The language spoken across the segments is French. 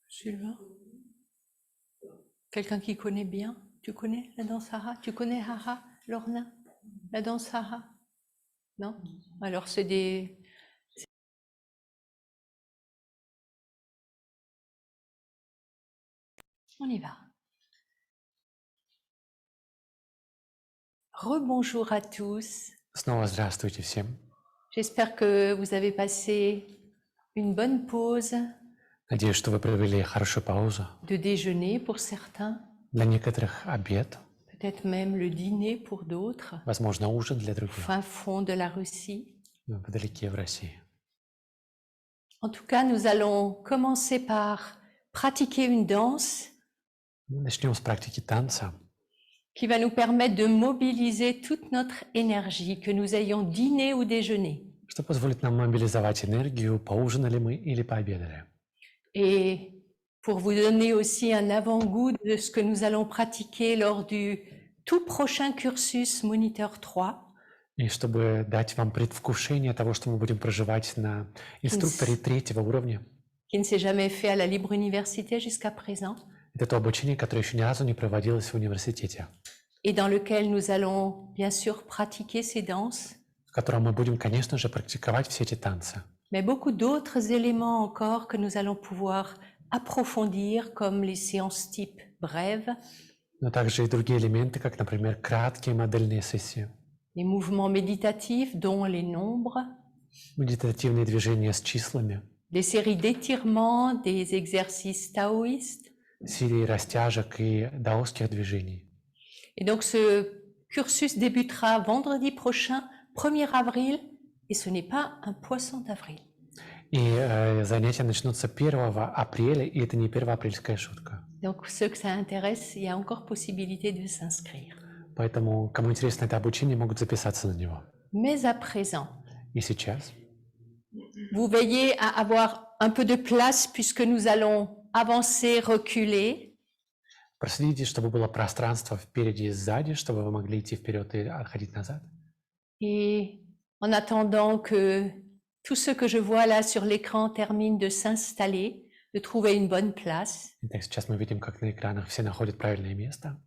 Sylvain? Quelqu'un qui connaît bien? Tu connais la danse Hara? Tu connais Hara, Lorna? La danse Hara? Non? Alors c'est des... On y va. Rebonjour à tous. Снова здравствуйте всем. J'espère que vous avez passé une bonne pause Надеюсь, что вы провели хорошую паузу. de déjeuner pour certains, Для некоторых обед, peut-être même le dîner pour d'autres, возможно, ужин для au других, fin fond de la Russie. вдалеке в России. En tout cas, nous allons commencer par pratiquer une danse Мы начнем с практики танца, qui va nous permettre de mobiliser toute notre énergie, que nous ayons dîné ou déjeuné. что позволит нам мобилизовать энергию, поужинали мы или пообедали. Et pour vous donner aussi un avant-goût de ce que nous allons pratiquer lors du tout prochain cursus Moniteur 3, И чтобы дать вам предвкушение того, что мы будем проживать на инструкторе третьего уровня, qui ne s'est jamais fait à la Libre Université jusqu'à présent, это то обучение, которое еще ни разу не проводилось в университете, et dans lequel nous allons bien sûr pratiquer ces danses, в котором мы будем, конечно же, практиковать все эти танцы. mais beaucoup d'autres éléments encore que nous allons pouvoir approfondir, comme les séances type brèves, Но также и другие элементы, как, например, краткие модельные сессии, les mouvements méditatifs, dont les nombres, медитативные движения с числами, des séries d'étirements, des exercices taoïstes. серии растяжек и даосских движений. Et donc ce cursus débutera vendredi prochain, 1er avril, et ce n'est pas un poisson d'avril. И занятия начнутся 1 апреля, и это не первоапрельская шутка. Donc ceux que ça intéresse, il y a encore possibilité de s'inscrire. Поэтому, кому интересно это обучение, могут записаться на него. Mais à présent, И сейчас vous veillez à avoir un peu de place puisque nous allons avancer, reculer. проследите, чтобы было пространство впереди и сзади, чтобы вы могли идти вперед и отходить назад. Et en attendant que tous ceux que je vois là sur l'écran terminent de s'installer, de trouver une bonne place, Итак, сейчас мы видим, как на экранах все находят правильное место.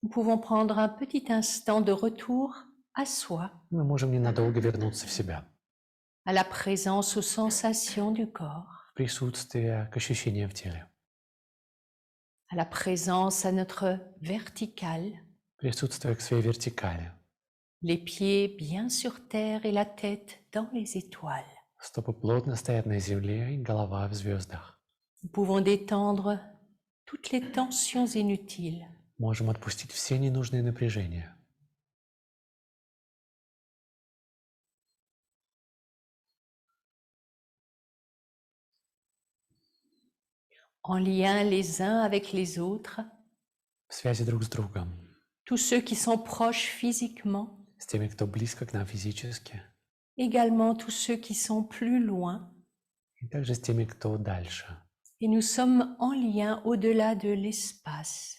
nous pouvons prendre un petit instant de retour à soi, Мы можем ненадолго вернуться в себя, à la présence, aux sensations du corps, в присутствие, к ощущениям в теле, à la présence à notre verticale, присутствие к своей вертикали, les pieds bien sur terre et la tête dans les étoiles. стопы плотно стоят на земле и голова в звездах. Nous pouvons détendre toutes les tensions inutiles. Можем отпустить все ненужные напряжения. En lien les uns avec les autres, В связи друг с другом, tous ceux qui sont proches physiquement, с теми, кто близко к нам физически, également tous ceux qui sont plus loin, и также с теми, кто дальше. et nous sommes en lien au-delà de l'espace,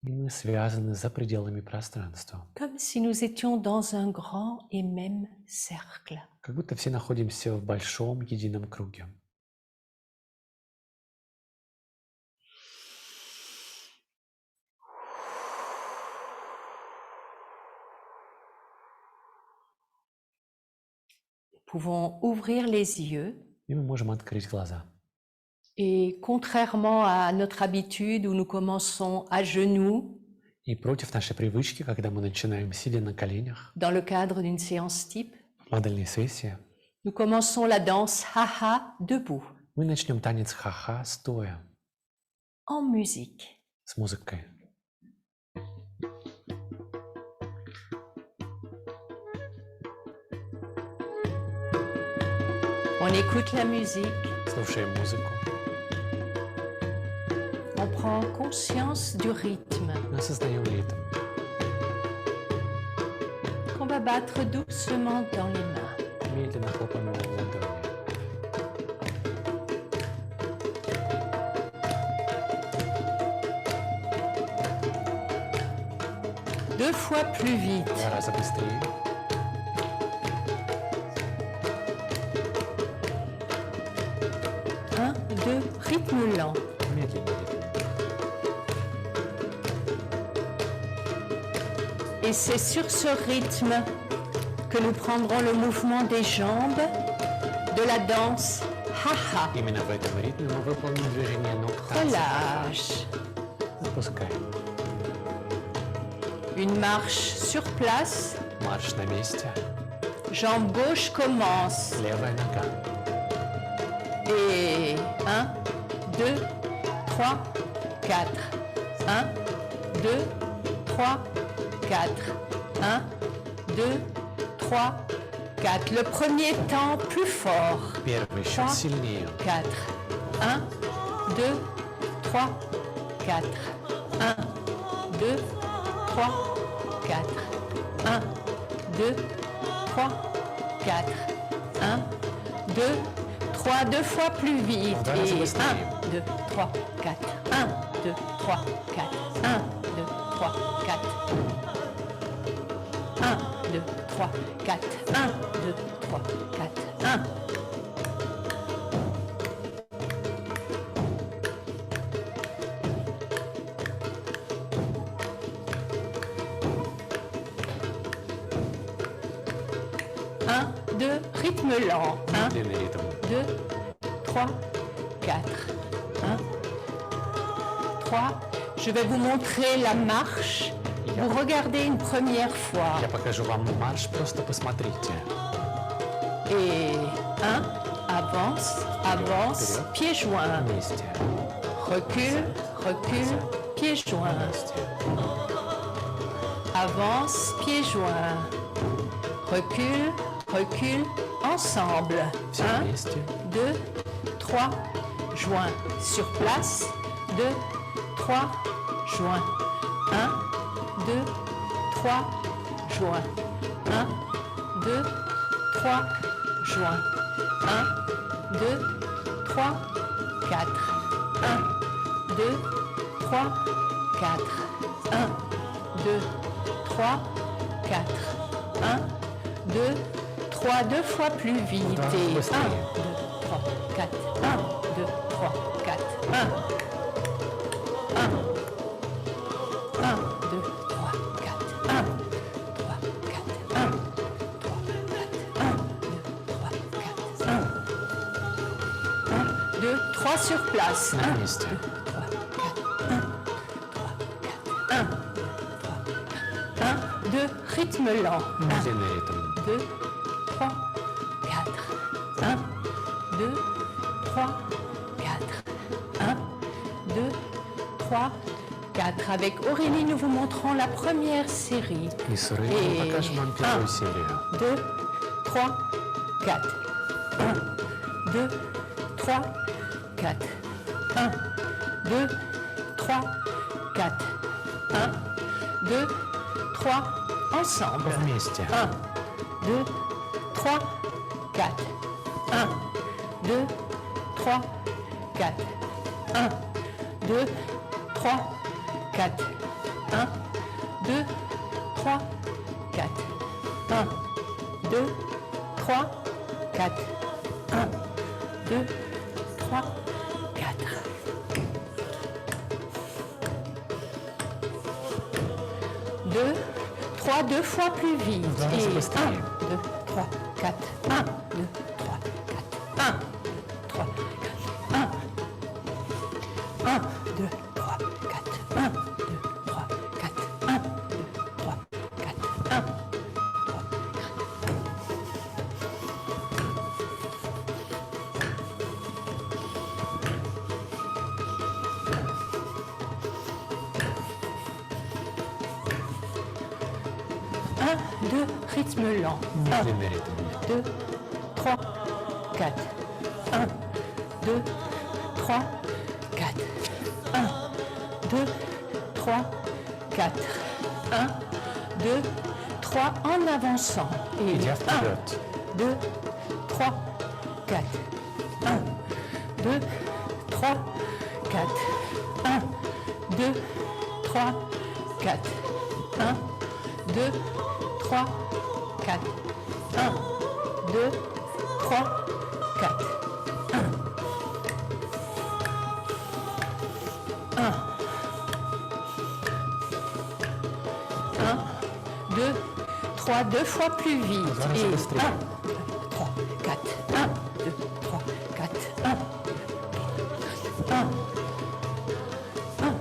И мы связаны за пределами пространства, comme si nous étions dans un grand et même cercle. как будто все находимся в большом едином круге. Nous pouvons ouvrir les yeux И мы можем открыть глаза. et contrairement à notre habitude où nous commençons à genoux, И против нашей привычки, когда мы начинаем сидя на коленях, dans le cadre d'une séance type, в модельной сессии, nous commençons la danse haha debout, мы начнем танец ха-ха стоя, en musique. с музыкой. On écoute la musique, Слушаем музыку, on prend conscience du rythme мы создаем ритм, qu'on va battre doucement dans les mains. медленно хлопаем его в ладони. Deux fois plus vite. 2 раза быстрее. Et c'est sur ce rythme que nous prendrons le mouvement des jambes de la danse ha-ha. Именно в этом ритме мы выполним движение ног танца. Relâche. Отпускаем. Une marche sur place. Марш на месте. Jambe gauche commence. Левая нога. Et 1, 2, 3, 4. 1, 2, 3, 4. 1, 2, 3, 4. Le premier temps plus fort. Первый счет 3, сильнее. 4. 1, 2, 3, 4. 1, 2, 3, 4. 1, 2, 3, 4. 1, 2, 3, deux fois plus vite. On va Et 1, bыстрее. 2, 3, 4. 1, 2, 3, 4. 1, 2, 3, 4. 1, 2, 3, 4. 1, 2, 3, 4. 1. Rythme lent. 1, Медленный ритм. 2, 3, 4. 1, 3. Je vais vous montrer la marche. Vous regardez une première fois. Я покажу вам марш, просто посмотрите. Et 1, avance, avance, pieds joints. Вместе. Recule, recule, pieds joints. Вместе. Avance, pieds joints. Recule, recule, ensemble. Все 1, вместе. 2, 3, joints. Sur place, 2, 3, joints. 1, 2, 3, joints. 1, 2, 3, joints. 1, 2, 3, 4. 1, 2, 3, 4. 1, 2, 3, 4. 1, 2, 3, deux fois plus vite. On va Et 1, 2, bыстрее. 3, 4. 1, 2, 3, 4. 1, 1, 2, 3, 4. 1, 3, 4. 1, 3, 4. 1, 2, 3, 4. 1, 2, 3 sur place. На 1, месте. 3, 4. 1, 3, 4. 1, 3, 4. 1, 2, rythme lent. 1, Медленный ритм. 2, 3, 4. 1, 2, 3, 4. 1, 2, 3, 4. Avec Aurélie, nous vous montrons la première série. И с Рэй Et мы покажем вам первую 1, серию. 2, 3, 4. 1, 2, 3, 4. 1, 2, 3, 4. 1, 2, 3, ensemble. Вместе. 1, 2, 3, 4. 1, 2, 3, 4. 1, 2, 3, 4. 1, 2, 3, 4. 1, 2, 3, 4. 1, 2, 3, 4. 2, 3, deux fois plus vite. On va Et 1, 2, bыстрее. 3, 4. 1, 2, 3, 4. 1, 3, 4. 1, 1, 2, 3, 4. 1, 2, 3, 4. 1, 2, 3, 4. 1, 3, 1, 2, rythme lent. 1, Медленный ритм. 2, 3, 4. 1, 2, 3, 4. 1, 2, 3, 4. 1, 2, 3 en avançant. Et Идя 1, вперед. 2, 3, 4. 1, 2, 3, 4. 1, 2, 3, 4. 1, 2, 3, 4. 1, 2, 3, 4. 1, 1, 2, 3, 2 fois plus vite. Зараз Et быстрее. 1, 2, 3, 4, 1, 2, 3, 4, 1, 1, 1.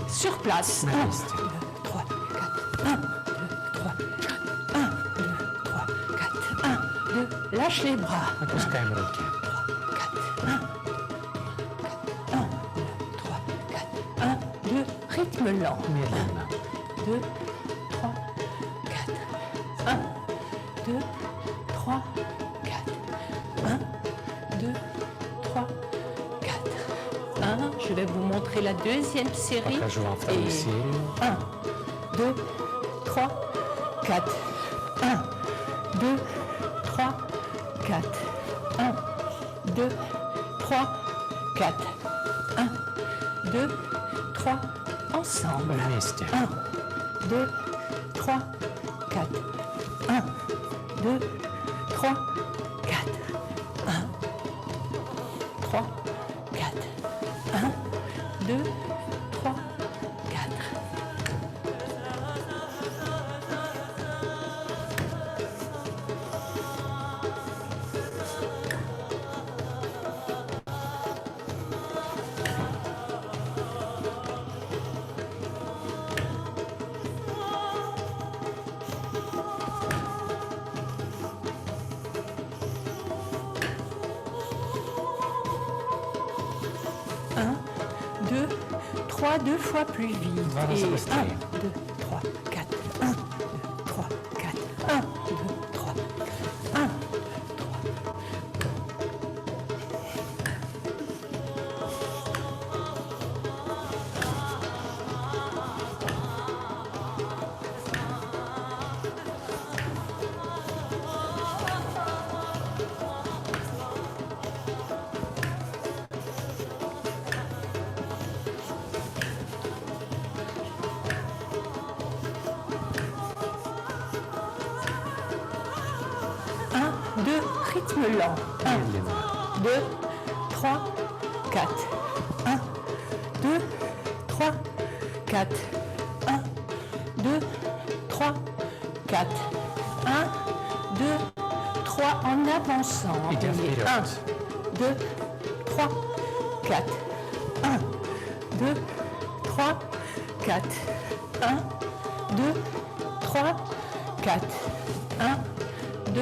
Sur place. На 1, месте. 2, 3, 4, 1, 2, 3, 4, 1, 2, 3, 4, 1, 2. Lâche les bras. Опускаем руки. 4, 1, 3, 4, 1, 2. Rythme lent. Медленно. 2, 3, 4, 1, 2, 3, 4, 1, 2, 3, 4, 1. Je vais vous montrer la deuxième série. Покажу вам вторую Et серию. 1, 2, 3, 4, 1, 2, 3, 4, 1, 2, 3, 4, 1, 2, 3, ensemble. Вместе. 1, 2, 3, 4, 1, 2, 3, 4, 1, 3, 4, 1, 2, 3, 4. Un, 2, 3, 2 fois plus vite. Два раза Et быстрее. 1, 2, 3, 4, 1, 2, 3, 4, 1, 2, 3, 1, 2, 3. Un, deux, rythme lent. 1, Медленно. 2, 3, 4. 1, 2, 3, 4. 1, 2, 3, 4. 1, 2, 3 en avançant. Идем вперед. 1, 2, 3, 4. 1, 2, 3, 4. 1, 2, 3, 4. 1, 2,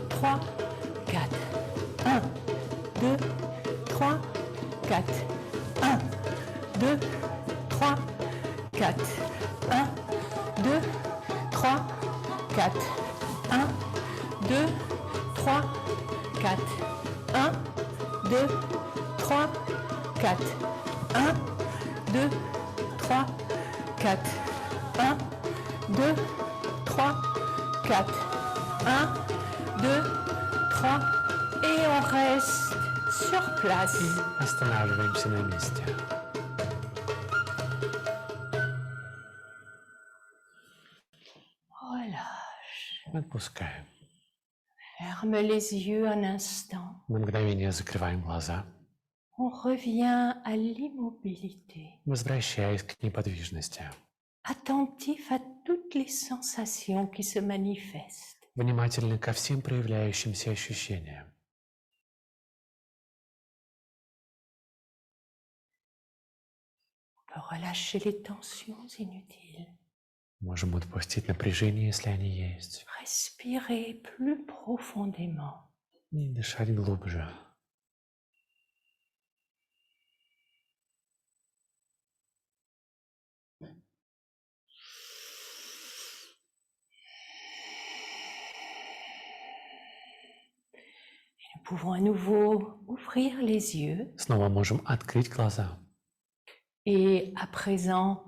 3, 4. 1, 2, 3, 4. 1, 2, 3, 4. 1, 2, 3, 4. 1, 2, 3, 4. 1, 2, 3, 4. 1, 2, 3, 4. 1, 2, 3, 4. 1, 2, 3. Et on reste sur place. Останавливаемся на месте. Relâche. Отпускаем. Ferme les yeux un instant. На мгновение закрываем глаза, On revient à l'immobilité, возвращаясь к неподвижности. attentif à toutes les sensations qui se manifestent. Внимательны ко всем проявляющимся ощущениям. On peut relâcher les tensions inutiles. Можем отпустить напряжение, если они есть, Respirer plus profondément. и дышать глубже. Nous pouvons à nouveau ouvrir les yeux Снова можем открыть глаза. et à présent,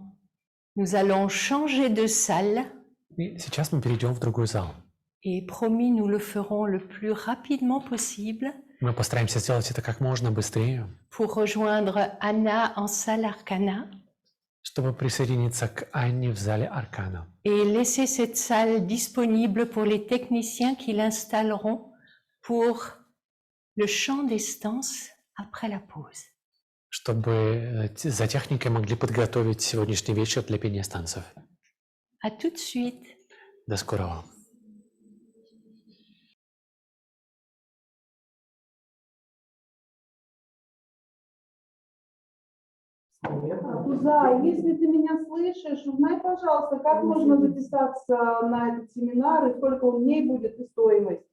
nous allons changer de salle И сейчас мы перейдем в другой зал. et promis, nous le ferons le plus rapidement possible Мы постараемся сделать это как можно быстрее, pour rejoindre Anna en salle Arcana. чтобы присоединиться к Анне в зале Аркана. et laisser cette salle disponible pour les techniciens qui l'installeront pour le chant des stances après la pause. Чтобы за техникой могли подготовить сегодняшний вечер для пения станцев. À tout de suite. До скорого. Куза, если ты меня слышишь, узнай, пожалуйста, как можно записаться на этот семинар и сколько он дней будет и стоимость.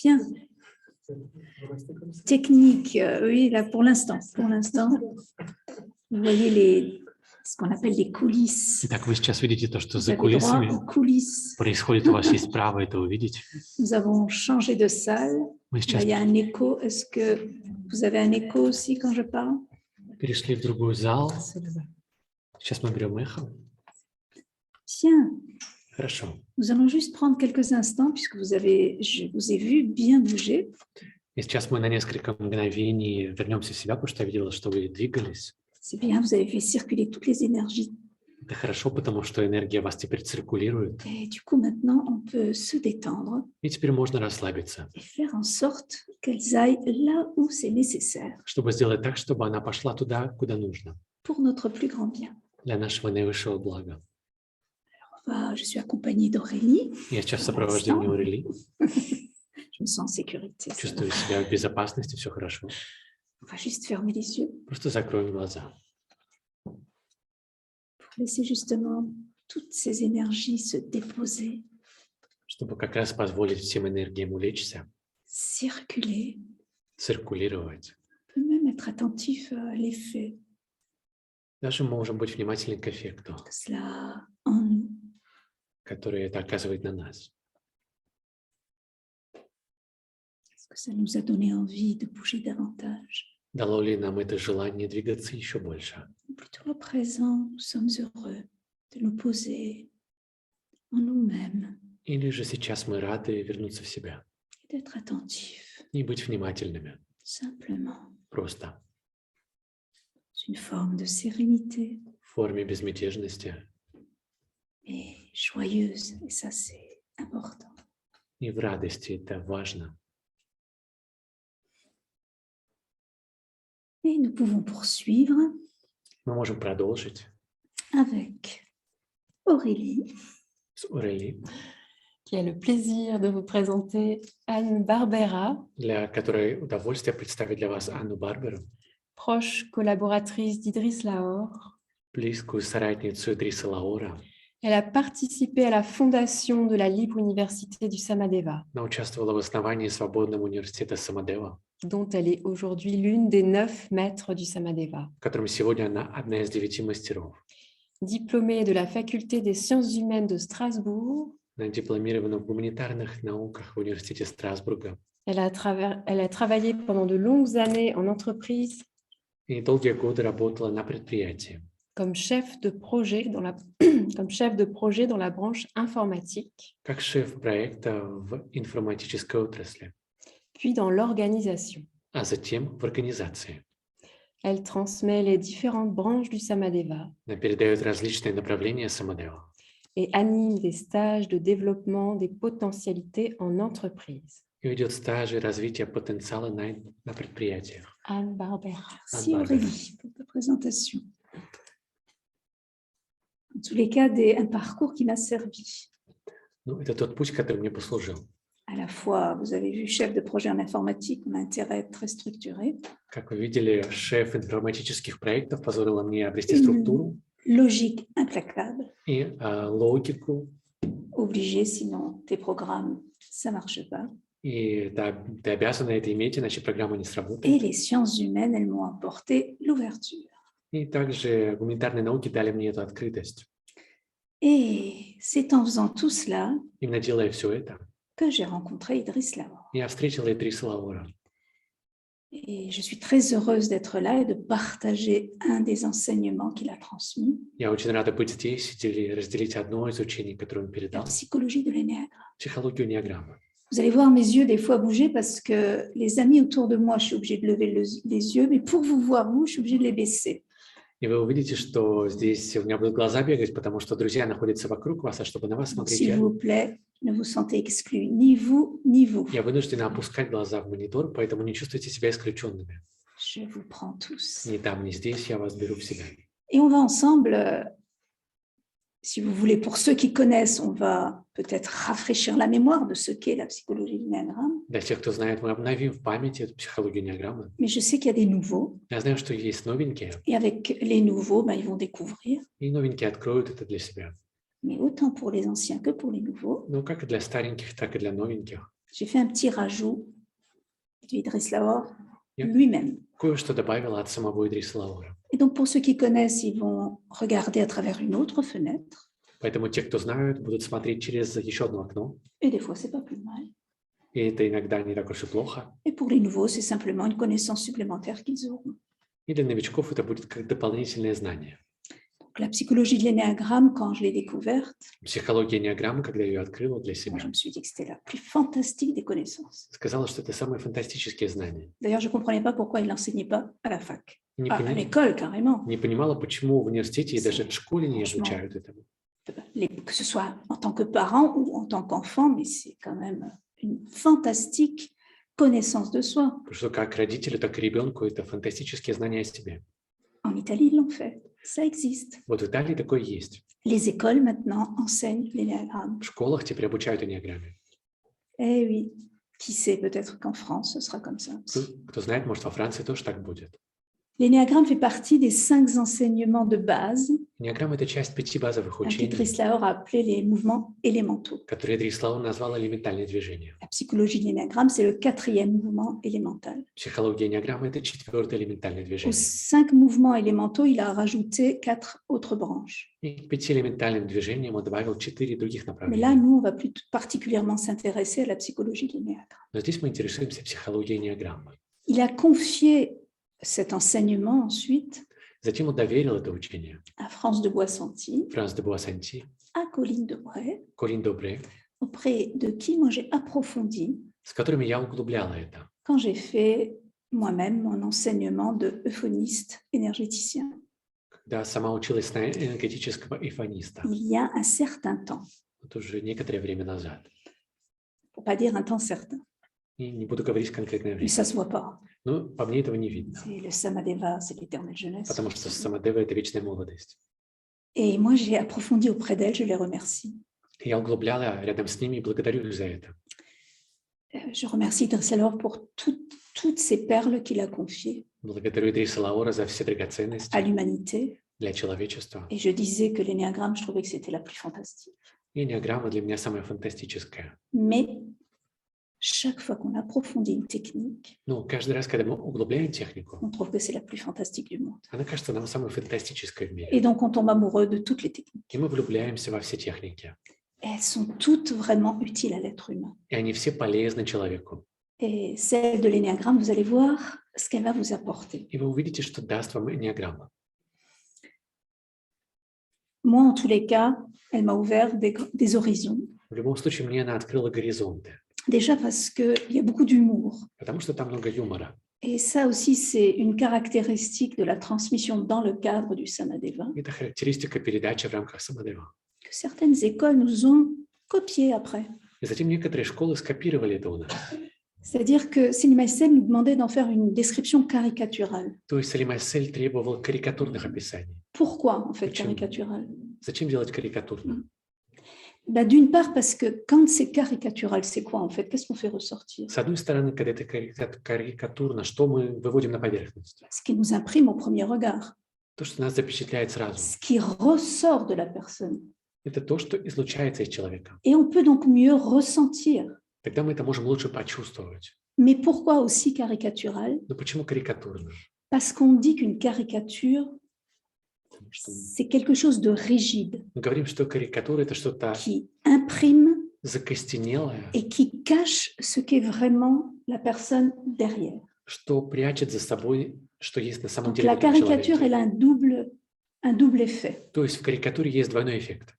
Bien. Technique, oui, là pour l'instant, vous voyez ce qu'on appelle les coulisses. Итак, вы сейчас видите то, что Vous за avez droit кулисами aux coulisses. происходит. У вас есть право это увидеть. Nous avons changé de salle. Мы Là, сейчас il y a un écho. Est-ce que vous avez un écho aussi quand je parle? перешли в другой зал. Сейчас мы берем эхо. Bien. Хорошо. Nous allons juste prendre quelques instants puisque je vous ai vu bien bouger. И сейчас мы на несколько мгновений вернемся в себя, потому что я видела, что вы двигались. C'est bien, vous avez fait circuler toutes les énergies. Это хорошо, потому что энергия вас теперь циркулирует. Et du coup, maintenant, on peut se détendre И теперь можно расслабиться, et faire en sorte qu'elles aillent là où c'est nécessaire чтобы сделать так, чтобы она пошла туда, куда нужно, pour notre plus grand bien. для нашего наивысшего блага. Je suis accompagnée d'Aurélie. Я сейчас в Pour сопровождении l'instant. Урели, Je me sens en sécurité. ça va. чувствую себя в безопасности, все хорошо. On va juste fermer les yeux Просто закроем глаза, pour laisser justement toutes ces énergies se déposer, чтобы как раз позволить всем энергиям улечься, circuler. циркулировать. On peut même être attentif à l'effet Даже можем быть внимательны к эффекту, de cela en nous. который это оказывает на нас. Est-ce que ça nous a donné envie de bouger davantage? Дало ли нам это желание двигаться еще больше? Ou plutôt à présent, nous sommes heureux de nous poser en nous-mêmes Или же сейчас мы рады вернуться в себя et d'être attentifs, и быть внимательными, simplement, просто dans une forme de sérénité в форме безмятежности et joyeuse. Et ça, c'est important. и в радости. Это важно. Et nous pouvons poursuivre Мы можем продолжить avec Aurélie. с Урели, Qui a le plaisir de vous présenter Anne Barbera, для которой удовольствие представить для вас Анну Барберу, proche collaboratrice d'Idriss Lahore. близкую соратницу Идриса Лаора. Elle a participé à la fondation de la Libre Université du Samadeva, Она участвовала в основании Свободного университета Самадева, dont elle est aujourd'hui l'une des 9 maîtres du Samadeva. в котором сегодня она одна из 9 мастеров. Diplômée de la Faculté des sciences humaines de Strasbourg, Она дипломирована в гуманитарных науках в университете Страсбурга. elle a travaillé pendant de longues années en entreprise И долгие годы работала на предприятии, comme chef de projet dans la branche informatique, как шеф проекта в информатической отрасли, puis dans l'organisation. а затем в организации. Elle transmet les différentes branches du Samadeva Она передает различные направления Самадева et anime des stages de développement des potentialités en entreprise. и ведет стажи развития потенциала на предприятиях. Anne Barbera. Merci Anne Barbera. Aurélie pour ta présentation. En tous les cas, un parcours qui m'a servi. Ну, это тот путь, который мне послужил. À la fois, vous avez vu, chef de projet en informatique, on a intérêt à être très structuré. Как вы видели, шеф информатических проектов позволила мне обрести структуру Logique implacable, и логику, obligé, sinon tes programmes, ça marche pas. и ты обязана это иметь, иначе программа не Et сработает. les sciences humaines, elles m'ont apporté l'ouverture. И также гуманитарные науки дали мне эту открытость. Et c'est en faisant tout cela Именно делая все это, que j'ai rencontré Idriss Lahore. я встретила Идриса Лаора. Et je suis très heureuse d'être là et de partager un des enseignements qu'il a transmis, Я очень рада быть здесь и разделить одно из учений, которое он la передал, psychologie de l'énéagramme. психологию неограммы. Vous allez voir mes yeux des fois bouger parce que les amis autour de moi, je suis obligée de lever les yeux, mais pour vous voir, vous, je suis obligée de les baisser. И вы увидите, что здесь у меня будут глаза бегать, потому что друзья находятся вокруг вас, а чтобы на вас Donc, смотреть, s'il vous plaît, ne vous sentez exclus, ni vous, ni vous. я вынуждена опускать глаза в монитор, поэтому не чувствуйте себя исключенными. Je vous prends tous. Ни там, ни здесь я вас беру в себя. Et on va ensemble, si vous voulez, pour ceux qui connaissent, on va peut-être rafraîchir la mémoire de ce qu'est la psychologie de l'énéagramme. Для тех, кто знает, мы обновим в памяти эту психологию неограммы. Mais je sais qu'il y a des nouveaux, Я знаю, что есть новенькие, et avec les nouveaux, ben, ils vont découvrir. и новенькие откроют это для себя. Mais autant pour les anciens que pour les nouveaux. Ну, как и для стареньких, так и для новеньких. J'ai fait un petit rajout d'Idriss Lahore Yep. lui-même. Кое-что добавила от самого Идриса Лаура. Et donc, pour ceux qui connaissent, ils vont regarder à travers une autre fenêtre. Поэтому те, кто знают, будут смотреть через еще одно окно. Et des fois, c'est pas plus mal. И это иногда не так уж и плохо. Et pour les nouveaux, c'est simplement une connaissance supplémentaire qu'ils auront. И для новичков это будет как дополнительное знание. La psychologie de l'énéagramme, quand je l'ai découverte, Психология энеаграммы, когда я ее открыла для moi, себя, je me suis dit que c'était la plus fantastique des connaissances. сказала, что это самые фантастические знания. D'ailleurs, je ne comprenais pas pourquoi il ne l'enseignait pas à la fac, Не, à l'école carrément. не понимала, почему в университете и даже в школе не Franchement. обучают этому. Que ce soit en tant que parent ou en tant qu'enfant, mais c'est quand même une fantastique connaissance de soi. Потому что как родителю, так и ребенку это фантастические знания о себе. En Italie, ils l'ont fait. Ça existe. Вот в Италии такое есть. Les écoles maintenant enseignent l'énéagramme. В школах теперь обучают энеаграмме. Eh oui, qui sait, peut-être qu'en France, ce sera comme ça. Кто знает, может, во Франции тоже так будет. L'énéagramme fait partie des 5 enseignements de base Энеаграмма – это часть 5 базовых que учений, Drislauer a appelé les mouvements élémentaux. которые Дрислауэр назвал элементальные движения. La psychologie de l'énéagramme, c'est le 4e mouvement élémental. Психология энеаграммы – это 4-е элементальное Aux движение. 5 mouvements élémentaux, il a rajouté 4 autres branches. И к 5 элементальным движениям он добавил 4 других Mais là, направления. nous, on va plus particulièrement s'intéresser à la psychologie de l'énéagramme. Но здесь мы интересуемся психологией энеаграммы. Il a confié cet enseignement ensuite Затем он доверил это учение à France de Boissonti, Франс де Буассанти, à Colline de Bray, Колин Добре, auprès de qui moi j'ai approfondi с которыми я углубляла это, quand j'ai fait moi-même mon enseignement de euphoniste énergéticien когда сама училась на энергетического эйфониста. il y a un certain temps, Это уже некоторое время назад. pour pas dire un temps certain, И не буду говорить конкретное mais время. ça se voit pas. Но по мне этого не видно, C'est le Samadeva, c'est l'éternelle jeunesse. потому что Самадева – это вечная молодость. Et moi j'ai approfondi auprès d'elle, je les remercie. Я углубляла рядом с ними и благодарю их за это. Je remercie Drislauer pour toutes ces perles qu'il a confiées Благодарю Идриса Лаура за все à драгоценности l'humanité. для человечества. Et je disais que l'énéagramme, je trouvais que c'était la plus fantastique. И энеаграмма для меня самая фантастическая. Mais chaque fois qu'on approfondit une technique, Но каждый раз, когда мы углубляем технику, on trouve que c'est la plus fantastique du monde. она кажется нам самой фантастической в мире. Et donc on tombe amoureux de toutes les techniques. И мы влюбляемся во все техники. Et elles sont toutes vraiment utiles à l'être humain. И они все полезны человеку. Et celle de l'énéagramme, vous allez voir ce qu'elle va vous apporter. И вы увидите, что даст вам энеаграмма. Moi, en tous les cas, elle m'a ouvert des horizons. В любом случае, мне она открыла горизонты, Déjà parce qu'il y a beaucoup d'humour. потому что там много юмора. Et ça aussi, c'est une caractéristique de la transmission dans le cadre du Samadeva, Это характеристика передачи в рамках Самадева. que certaines écoles nous ont copié après. И затем некоторые школы скопировали это у нас. C'est-à-dire que Selim Hassel nous demandait d'en faire une description caricaturale. То есть Салим Ассель требовал карикатурных описаний. Pourquoi, en fait, Почему? caricatural? Зачем делать карикатурно? D'une part, parce que quand c'est caricatural, c'est quoi, en fait? Qu'est-ce qu'on fait ressortir? С одной стороны, когда это карикатурно, что мы выводим на поверхность? Ce qui nous imprime au premier regard, То, что нас запечатляет сразу. ce qui ressort de la personne. Это то, что излучается из человека. Et on peut donc mieux ressentir. Тогда мы это можем лучше почувствовать. Mais pourquoi aussi caricatural? Но почему карикатурно? Parce qu'on dit qu'une caricature, Потому что c'est quelque chose de rigide, мы говорим, что карикатура – это что-то qui imprime закостенелое, et qui cache ce qu'est vraiment la personne derrière. что прячет за собой, что есть на самом Donc деле la в этом caricature, человеке. elle a un double effet. То есть в карикатуре есть двойной эффект.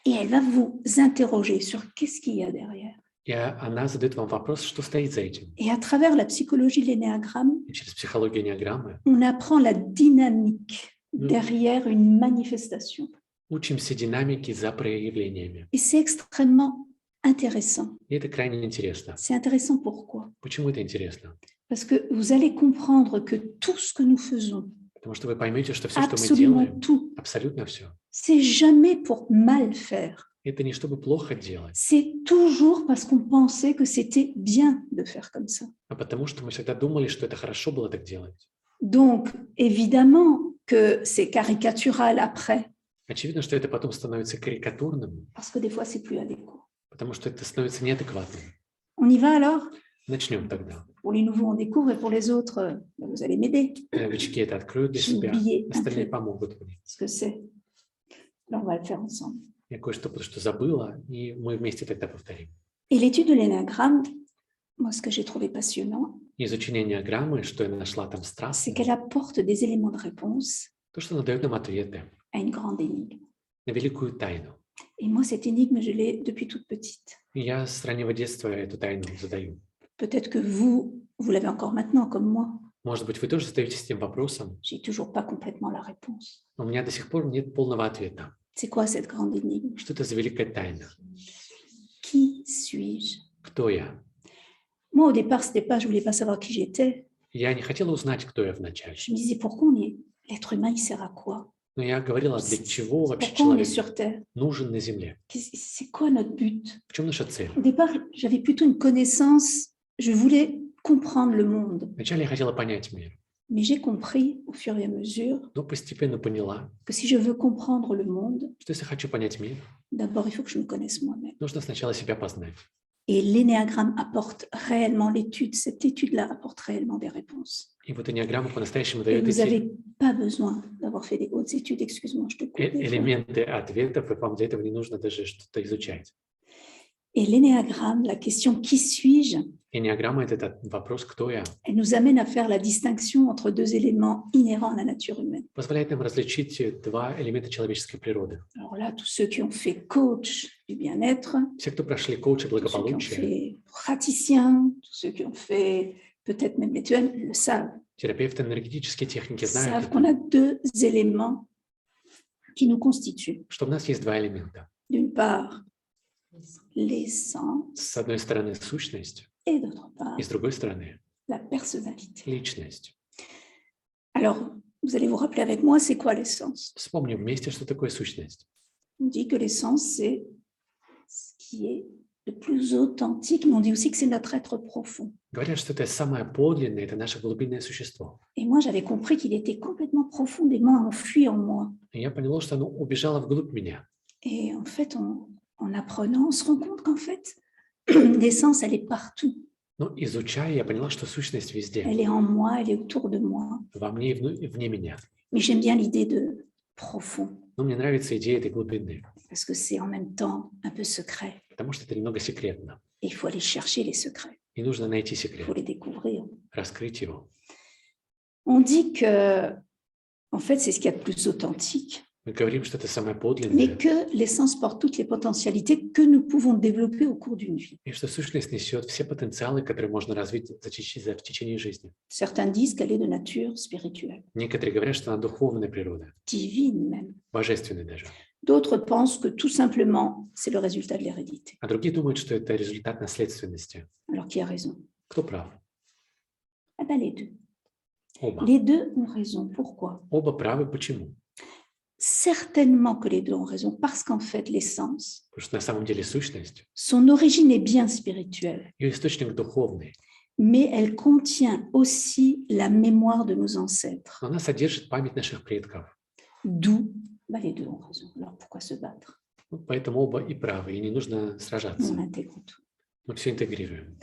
Et elle va vous interroger sur qu'est-ce qu'il y a derrière. И она задает вам вопрос, что стоит за этим. Et à travers la psychologie de l'énéagramme, И через психологию энеаграммы on apprend la dynamique derrière une manifestation. учимся динамике за проявлениями. Et c'est extrêmement intéressant. И это крайне интересно. C'est intéressant pourquoi? Почему это интересно? Parce que vous allez comprendre que tout ce que nous faisons, Потому что вы поймете, что все, что мы absolument делаем, tout, абсолютно все, c'est jamais pour mal faire. это не чтобы плохо делать, C'est toujours parce qu'on pensait que c'était bien de faire comme ça. а потому что мы всегда думали, что это хорошо было так делать. Donc, évidemment que c'est caricatural après, Очевидно, что это потом становится карикатурным, parce que des fois, c'est plus adéquat. потому что это становится неадекватным. On y va alors? Начнем тогда. Pour les nouveaux, on découvre, et pour les autres, vous allez m'aider. Новички это откроют для J'ai себя, oublié un остальные peu помогут мне. ce que c'est. Alors, on va le faire ensemble. Я кое-что потому что забыла, и мы вместе тогда повторим. Et l'étude de l'énéagramme, moi, ce que j'ai trouvé passionnant, Изучение энеаграммы, что я нашла там c'est страстно, qu'elle apporte des éléments de réponse то, что она дает нам ответы à une grande énigme. на великую тайну. Et moi, cette énigme, je l'ai depuis toute petite. И я с раннего детства эту тайну задаю. Peut-être que vous l'avez encore maintenant, comme moi. Может быть, вы тоже задаетесь этим вопросом, J'ai toujours pas complètement la réponse. но у меня до сих пор нет полного ответа. C'est quoi cette grande énigme? Что это за великая тайна? Qui suis-je? Кто я? Moi, au départ, c'était pas, je voulais pas savoir qui j'étais. Я не хотела узнать, кто я вначале. Je me disais, pourquoi on est, l'être humain, il sert à quoi? Но я говорила, для чего вообще Pourquoi on est человек sur Terre? нужен на Земле? C'est quoi notre but? В чем наша цель? Au départ, j'avais plutôt une connaissance, je voulais comprendre le monde. Вначале я хотела понять мир, Mais j'ai compris au fur et à mesure но постепенно поняла, que si je veux comprendre le monde, что если хочу понять мир, d'abord, il faut que je me connaisse moi-même. нужно sначала себя познать. Et l'énéagramme apporte réellement l'étude, cette étude-là apporte réellement des réponses. И вот энеограмма по-настоящему Et дает vous эти n'avez pas besoin d'avoir fait des hautes études, excuse-moi, je te coupe. des fois. элементы ответов, и вам для этого не нужно даже что-то изучать. Et l'énéagramme, la question qui suis-je, Энеограмма – это этот вопрос «Кто я?» elle nous amène à faire la distinction entre deux éléments inhérents à la nature humaine. позволяет нам различить два элемента человеческой природы. Alors là, tous ceux qui ont fait coach du bien-être, Все, кто прошли коучи tous ceux qui ont благополучия, fait praticien, tous ceux qui ont fait peut-être même métuel, le savent. терапевты, энергетические техники Savent знают, qu'on a deux éléments qui nous constituent. что у нас есть два элемента. D'une part, l'essence, С одной стороны, сущность, et d'autre part, и с другой стороны, la personnalité. личность. Alors, vous allez vous rappeler avec moi, c'est quoi l'essence? Вспомним вместе, что такое сущность. On dit que l'essence, c'est ce qui est le plus authentique, mais on dit aussi que c'est notre être profond. Говорят, что это самое подлинное, это наше глубинное существо. Et moi, j'avais compris qu'il était complètement profondément enfui en moi. И я поняла, что оно убежало вглубь меня. Et en fait, en apprenant, on se rend compte qu'en fait, l'essence, elle est partout. Но изучая, я поняла, что сущность везде. Elle est en moi, elle est autour de moi. Во мне и вне меня. Mais j'aime bien l'idée de profond, Но мне нравится идея этой глубины, parce que c'est en même temps un peu secret. потому что это немного секретно. Et il faut aller chercher les secrets, И нужно найти il секрет, faut les découvrir. раскрыть его. On dit que, en fait, c'est ce qu'il y a de plus authentique, Мы говорим, что это самое mais подлинное, que l'essence porte toutes les potentialités que nous pouvons développer au cours d'une vie. и что сущность несет все потенциалы, которые можно развить в течение жизни. Certains disent qu'elle est de nature spirituelle, Некоторые говорят, что она духовная природа, divine même. божественная даже. D'autres pensent que tout simplement, c'est le résultat de l'hérédité. А другие думают, что это результат наследственности. Alors, qui a raison? Кто прав? Eh bien, les deux. Оба. Les deux ont raison. Pourquoi? Оба правы. Почему? Certainement que les deux ont raison, parce qu'en fait, l'essence, Потому что на самом деле сущность, son origine est bien spirituelle, ее источник духовный, mais elle contient aussi la mémoire de nos ancêtres. но она содержит память наших предков. D'où, les deux ont raison. Alors, pourquoi se battre? Поэтому оба и правы, и не нужно сражаться. On intègre tout. Мы все интегрируем.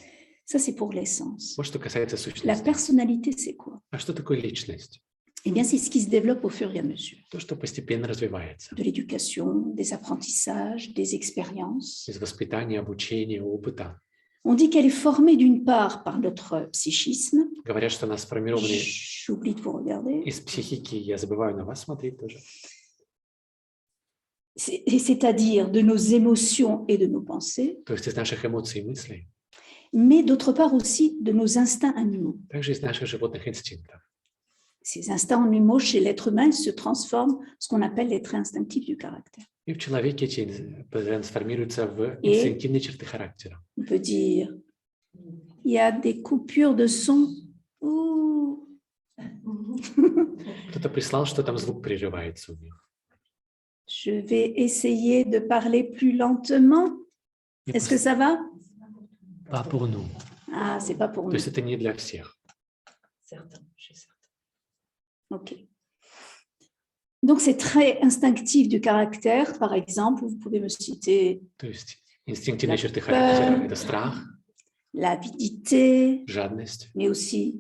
Ça, c'est pour l'essence. Вот что касается La сущности. personnalité, c'est quoi? А что такое личность? Eh bien, c'est ce qui se développe au fur et à mesure То, что постепенно развивается. de l'éducation, des apprentissages, des expériences. Из воспитания, обучения, опыта. On dit qu'elle est formée d'une part par notre psychisme. Говорят, что она сформирована J'oublie de vous regarder. из психики. Я забываю на вас смотреть тоже. C'est-à-dire de nos émotions et de nos pensées, То есть из наших эмоций и мыслей. mais d'autre part aussi de nos instincts animaux. Также из наших животных инстинктов. Ces instincts animaux chez l'être humain se transforment en ce qu'on appelle les traits instinctifs du caractère. И в человеке эти трансформируются в И- инстинктивные черты характера. On peut dire, il y a des coupures de son. Ouh. Кто-то прислал, что там звук прерывается у них. Je vais essayer de parler plus lentement. И Est-ce que ça va? Pas pour nous. Ah, c'est pas pour То nous. есть это не для всех. Ok. Donc, c'est très instinctif du caractère. Par exemple, vous pouvez me citer То есть инстинктивные La черты peur. характера – это страх, l'avidité, жадность, mais aussi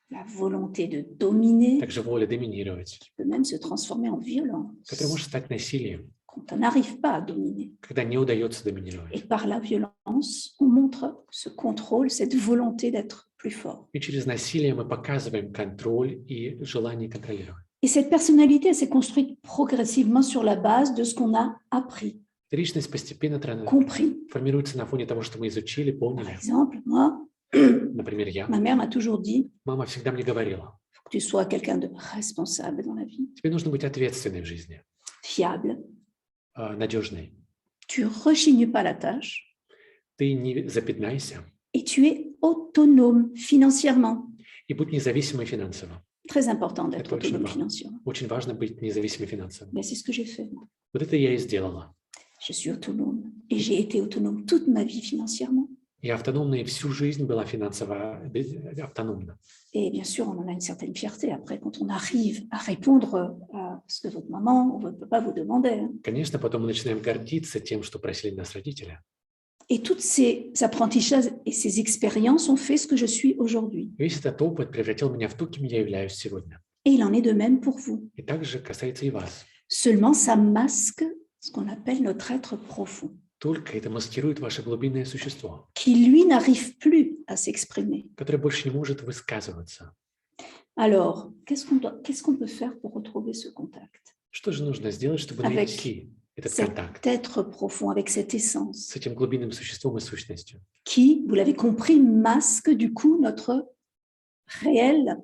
la volonté de dominer, также воля доминировать, qui peut même se transformer en violence которая может стать насилием, quand on n'arrive pas à dominer. когда не удается доминировать. Et par la violence, on montre ce contrôle, cette volonté d'être plus fort. И через насилие мы показываем контроль и желание контролировать. Et cette personnalité, elle s'est construite progressivement sur la base de ce qu'on a appris, Личность постепенно compris. формируется на фоне того, что мы изучили, Par поняли. exemple, moi, Например, я. ma mère m'a toujours dit, Мама всегда мне говорила, il faut que tu sois quelqu'un de responsable dans la vie, тебе нужно быть ответственной в жизни, fiable. надежной. Tu rechignes pas la tâche Ты не запятнайся et tu es autonome financièrement. и будь независимой финансово. Très important d'être Это очень autonome важно. financièrement. Очень важно быть независимой финансово. Mais c'est ce que j'ai fait. Moi. Вот это я и сделала. Je suis autonome et j'ai été autonome toute ma vie financièrement. Я автономна и всю жизнь была финансово автономна. Et bien sûr, on en a une certaine fierté après quand on arrive à répondre à ce que votre maman ou votre papa vous demandait. Hein. Конечно, потом мы начинаем гордиться тем, что просили нас родители. Et tous ces apprentissages et ces expériences ont fait ce que je suis aujourd'hui. Весь этот опыт превратил меня в ту, кем я являюсь сегодня. Et il en est de même pour vous. И также касается и вас. Seulement, ça masque ce qu'on appelle notre être profond, Только это маскирует ваше глубинное существо, qui lui n'arrive plus à s'exprimer. которое больше не может высказываться. Alors, qu'est-ce qu'on peut faire pour retrouver ce contact Что же нужно сделать, чтобы Avec найти этот контакт cet être profond, avec cette essence, с этим глубинным существом и сущностью, qui, vous l'avez compris, masque du coup notre réel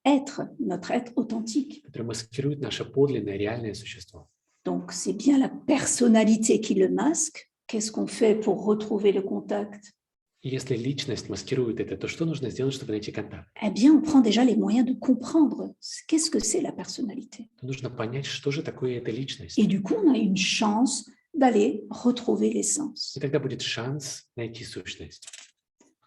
être, notre être authentique. которое маскирует наше подлинное реальное существо? Donc, c'est bien la personnalité qui le masque. Qu'est-ce qu'on fait pour retrouver le contact? И если личность маскирует это, то что нужно сделать, чтобы найти контакт? Eh bien, on prend déjà les moyens de comprendre qu'est-ce que c'est la personnalité. То нужно понять, что же такое эта личность. Et du coup, on a une chance d'aller retrouver l'essence. И тогда будет шанс найти сущность.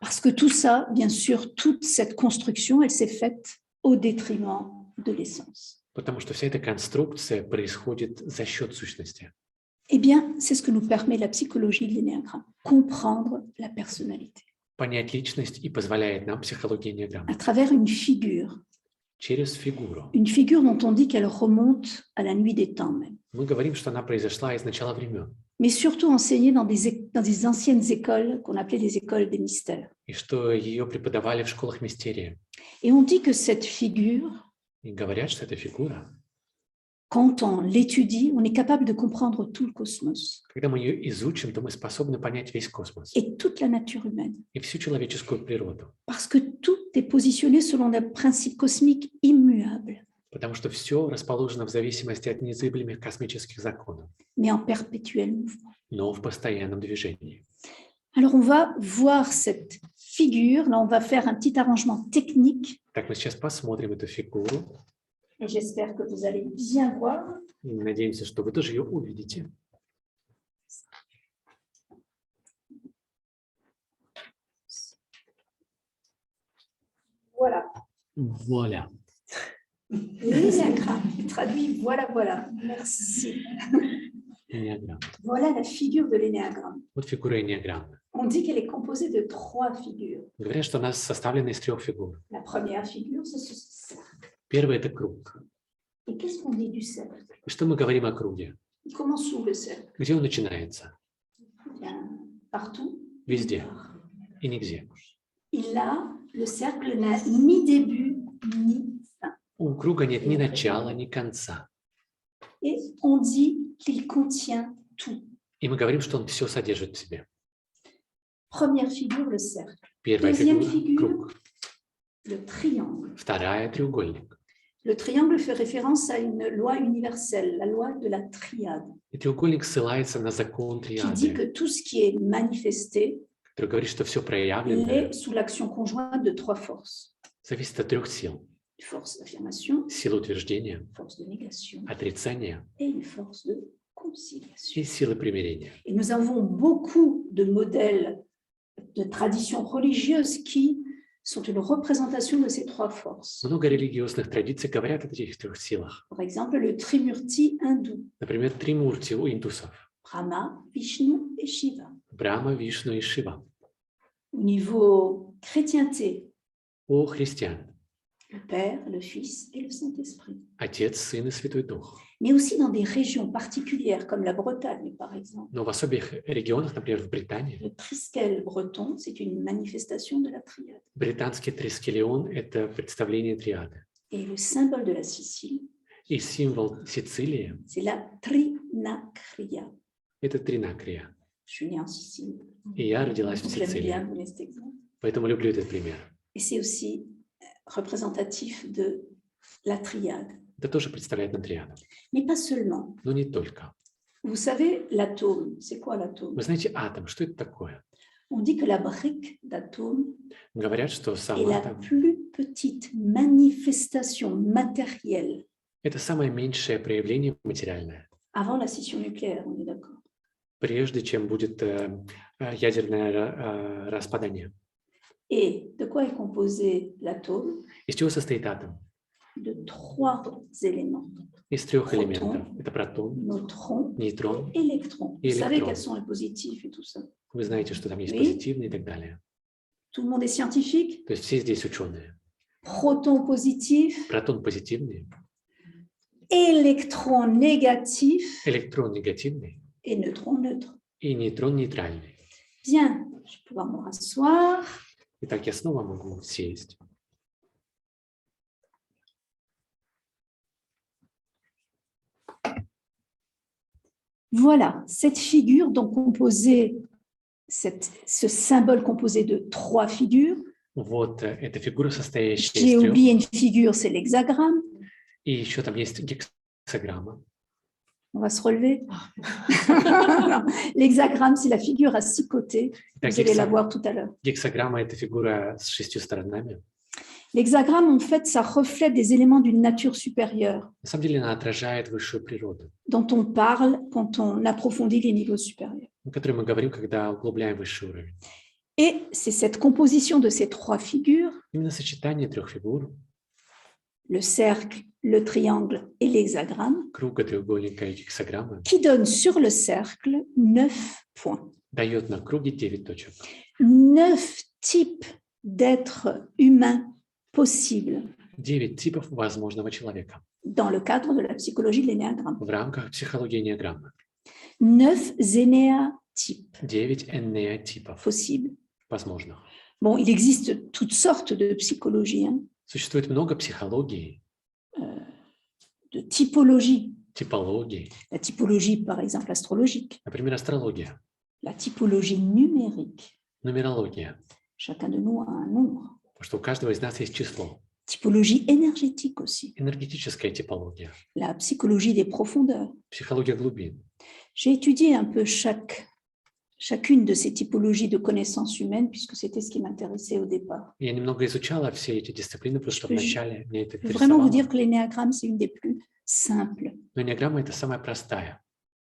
Parce que tout ça, bien sûr, toute cette construction, elle s'est faite au détriment de l'essence. Потому что вся эта конструкция происходит за счет сущности. Eh bien, c'est ce que nous permet la psychologie de l'énéagramme, comprendre la personnalité Понять личность и позволяет нам психология энеаграммы à travers une figure через фигуру. dont on dit qu'elle remonte à la nuit des temps même, Мы говорим, что она произошла из начала времен, mais surtout enseignée dans des anciennes écoles qu'on appelait les écoles des mystères. и что ее преподавали в школах мистерии. Et on dit que cette figure, И говорят, что эта фигура, quand on l'étudie, on est capable de comprendre tout le cosmos когда мы ее изучим, то мы способны понять весь космос et toute la nature humaine, и всю человеческую природу, parce que tout est positionné selon des principes cosmiques immuables, потому что все расположено в зависимости от незыблемых космических законов, mais en perpétuel mouvement. но в постоянном движении. Alors, on va voir cette figure. Là, on va faire un petit arrangement technique. Так, мы сейчас посмотрим эту фигуру, Et j'espère que vous allez bien voir. и мы надеемся, что вы тоже ее увидите. Voilà. Вуаля. L'énéagramme. Il traduit voilà, voilà. Merci. Энеаграмма. Voilà la figure de l'énéagramme. Вот фигура энеаграммы. On dit qu'elle est composée de 3 figures. Говорят, что она составлена из 3 фигур. La première figure, c'est ce cercle. Первый – это круг. Et qu'est-ce qu'on dit du cercle? И что мы говорим о круге? Il commence où le cercle? Где он начинается? Bien, partout. Везде и нигде. Il a, le cercle n'a ni début ni fin. У круга нет ни начала, ни конца. Et on dit qu'il contient tout. И мы говорим, что он все содержит в себе. Première figure, le cercle. Первая Deuxième фигура – figure. круг. Le triangle. Вторая – треугольник. Le triangle fait référence à une loi universelle, la loi de la triade, И треугольник ссылается на закон qui dit триады, que tout ce qui est manifesté который говорит, что все проявленное l'est sous l'action conjointe de 3 forces. зависит от 3 сил. Une force d'affirmation, Силы утверждения, une force de négation отрицания et une force de conciliation. и силы примирения. Et nous avons beaucoup de modèles de traditions religieuses qui sont une représentation de ces 3 forces. Много религиозных традиций говорят о этих 3 силах. Par exemple, le Trimurti hindou, Например, Тримурти у индусов. Brahma, Vishnu et Shiva. Брахма, Вишну и Шива. Au niveau chrétienté, У христиан le Père, le Fils et le Saint-Esprit. Отец, Сын и Святой Дух. Mais aussi dans des régions particulières, comme la Bretagne, par exemple. Но в особых регионах, например, в Британии, Le Triskel breton, c'est une manifestation de la triade. британский трискелион – это представление триады. Et le symbole de la Sicile, И символ Сицилии c'est la trinacria. – это тринакрия. Je suis née en Sicile, И я родилась в donc j'aime bien Сицилии, donner cet exemple. поэтому люблю этот пример. Et c'est aussi représentatif de la triade. Это тоже представляет нам триаду. Mais pas seulement. Но не только. Vous savez, l'atome, c'est quoi l'atome? Вы знаете, атом, что это такое? On dit que la brique d'atome Говорят, что est сам la атом plus petite manifestation matérielle – это самое меньшее проявление материальное, avant la scission nucléaire, on est d'accord. прежде чем будет ядерное распадание. Et de quoi est composé l'atome? Из чего состоит атом? De 3 éléments, Из 3 Протон. элементов. Это протон, neutrons, нейтрон. électrons. Et Vous savez électrons. quels sont les positifs et tout ça. Вы знаете, что там есть Oui. позитивные и так далее. Tout le monde est scientifique. То есть все здесь ученые. Proton positif, Протон позитивный, électron négatif электрон негативный et neutron neutre. и нейтрон нейтральный. Bien, je vais pouvoir me rasseoir. Итак, я снова могу сесть. Voilà, cette figure donc composée, ce symbole composé de 3 figures. Вот эта фигура, состоящая J'ai из 3. oublié une figure, c'est l'hexagramme. И еще там есть гексаграмма. On va se relever. L'hexagramme, c'est la figure à 6 côtés. Итак, Vous allez la voir tout à l'heure. гексаграмма – это фигура с 6 сторонами. L'hexagramme, en fait, ça reflète des éléments d'une nature supérieure На самом деле она отражает высшую природу, dont on parle quand on approfondit les niveaux supérieurs. о которой мы говорим, когда углубляем высший уровень. Et c'est cette composition de ces 3 figures, Именно сочетание 3 фигур – le cercle, le triangle et l'hexagramme, круга, треугольника и гексаграммы qui donne sur le cercle 9 points. дает на круге 9 точек. 9 types d'êtres humains possibles 9 типов возможного человека dans le cadre de la psychologie de l'énéagramme. в рамках психологии энеаграммы. 9 énéatypes 9 энеатипов possibles. возможных. Bon, il existe toutes sortes de psychologies, hein, Существует много психологий, de typologies. типологий, La typologie, par exemple, astrologique, например, астрология, la typologie numérique. нумерология, Chacun de nous a un nombre. потому что у каждого из нас есть число. Typologie énergétique aussi, Энергетическая типология, la psychologie des profondeurs. психология глубин. J'ai étudié un peu chacune de ces typologies de connaissances humaines, puisque c'était ce qui m'intéressait au départ. Я немного изучала все эти дисциплины, потому что Je peux вначале мне это Je peux vraiment vous интересовало. dire que l'énéagramme, c'est une des plus simples, Но энеаграмма – это самая простая,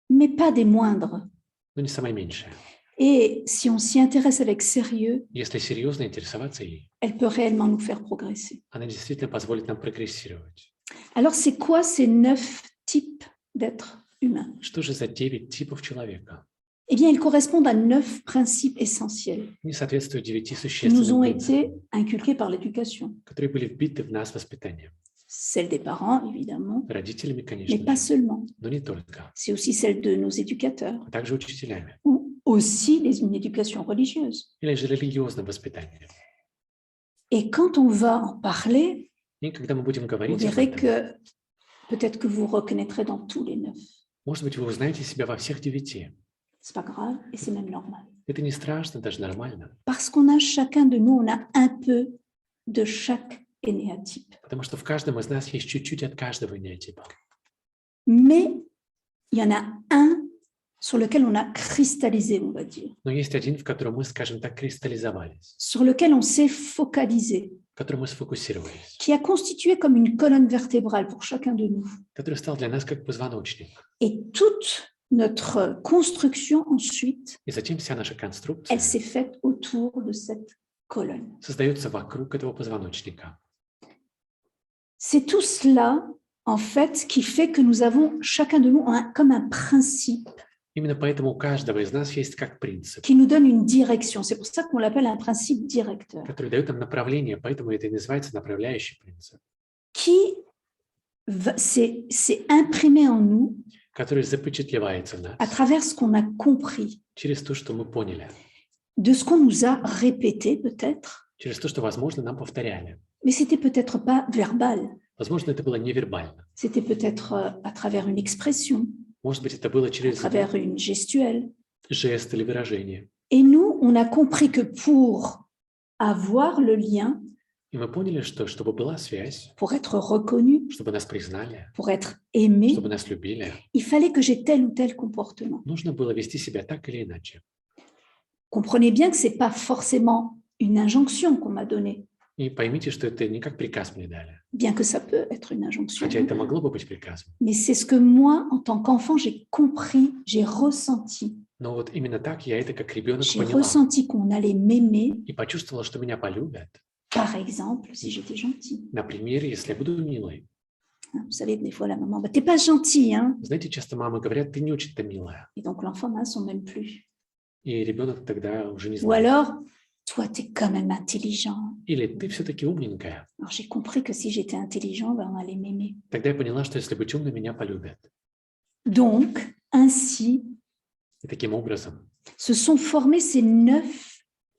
mais pas des moindres. но не самая меньшая. Et si on s'y intéresse avec sérieux, Если серьезно интересоваться ей, elle peut réellement nous faire progresser. она действительно позволит нам прогрессировать. Alors, c'est quoi ces 9 types d'êtres humains? Что же за 9 типов человека? Eh bien, ils correspondent à 9 principes essentiels Они соответствуют 9 qui nous существенным ont принципам, été inculqués par l'éducation. которые были вбиты в нас воспитанием. Celle des parents, évidemment, Родителями, mais конечно pas же, seulement. но не только, C'est aussi celle de nos éducateurs, а также учителями. ou aussi une éducation religieuse. Или же религиозным воспитанием. Et quand on va en parler, И когда мы будем vous говорить об verrez этом, que peut-être que vous reconnaîtrez dans tous les 9. может быть, вы узнаете себя во всех 9. C'est pas grave et c'est même normal. Это не страшно, даже нормально, Parce qu'on a chacun de nous, on a un peu de chaque énéatype. потому что в каждом из нас есть чуть-чуть от каждого энеатипа. Mais il y en a un sur lequel on a cristallisé, on va dire, Но есть один, в котором мы, скажем так, кристаллизовались, sur lequel on s'est focalisé, в котором мы сфокусировались, qui a constitué comme une colonne vertébrale pour chacun de nous. который стал для нас как позвоночник. Et toute notre construction ensuite, И затем вся наша конструкция elle s'est faite autour de cette colonne. создается вокруг этого позвоночника. C'est tout cela, en fait, qui fait que nous avons, chacun de nous, comme un principe Именно поэтому у каждого из нас есть как принцип, qui nous donne une direction. C'est pour ça qu'on l'appelle un principe directeur, который дает нам направление, поэтому это и называется направляющий принцип, qui s'est imprimé en nous который запечатлевается в нас à travers ce qu'on a compris, через то, что мы поняли, de ce qu'on nous a répété peut-être, через то, что, возможно, нам повторяли. mais c'était peut-être pas verbal. Возможно, это было невербально. C'était peut-être à travers une expression, Может быть, это было à через travers une gestuelle. жест или выражение. Et nous, on a compris que pour avoir le lien, И мы поняли, что чтобы была связь, pour être reconnu, чтобы нас признали, pour être aimé, чтобы нас любили, il fallait que j'ai tel ou tel comportement. нужно было вести себя так или иначе. Comprenez bien que ce n'est pas forcément une injonction qu'on m'a donnée, И поймите, что это не как приказ мне дали, bien que ça peut être une injonction. хотя это могло бы быть приказом. Mais c'est ce que moi, en tant qu'enfant, j'ai compris, j'ai ressenti. Но вот именно так я это как ребенок J'ai поняла ressenti qu'on allait m'aimer, и почувствовала, что меня полюбят. par exemple, si j'étais gentille. Например, если я буду милой. Hein, vous savez, des fois, la maman, bah, t'es pas gentille, hein? Знаете, часто мамы говорят, ты не очень-то милая. Et donc l'enfant ne s'en même plus. И ребенок тогда уже не Ou знает. alors, toi, tu es quand même intelligent. Или ты все-таки умненькая. Alors j'ai compris que si j'étais intelligent, ben, on allait m'aimer. Тогда я поняла, что если быть умной, меня полюбят. Donc, ainsi, И таким образом se sont formés ces 9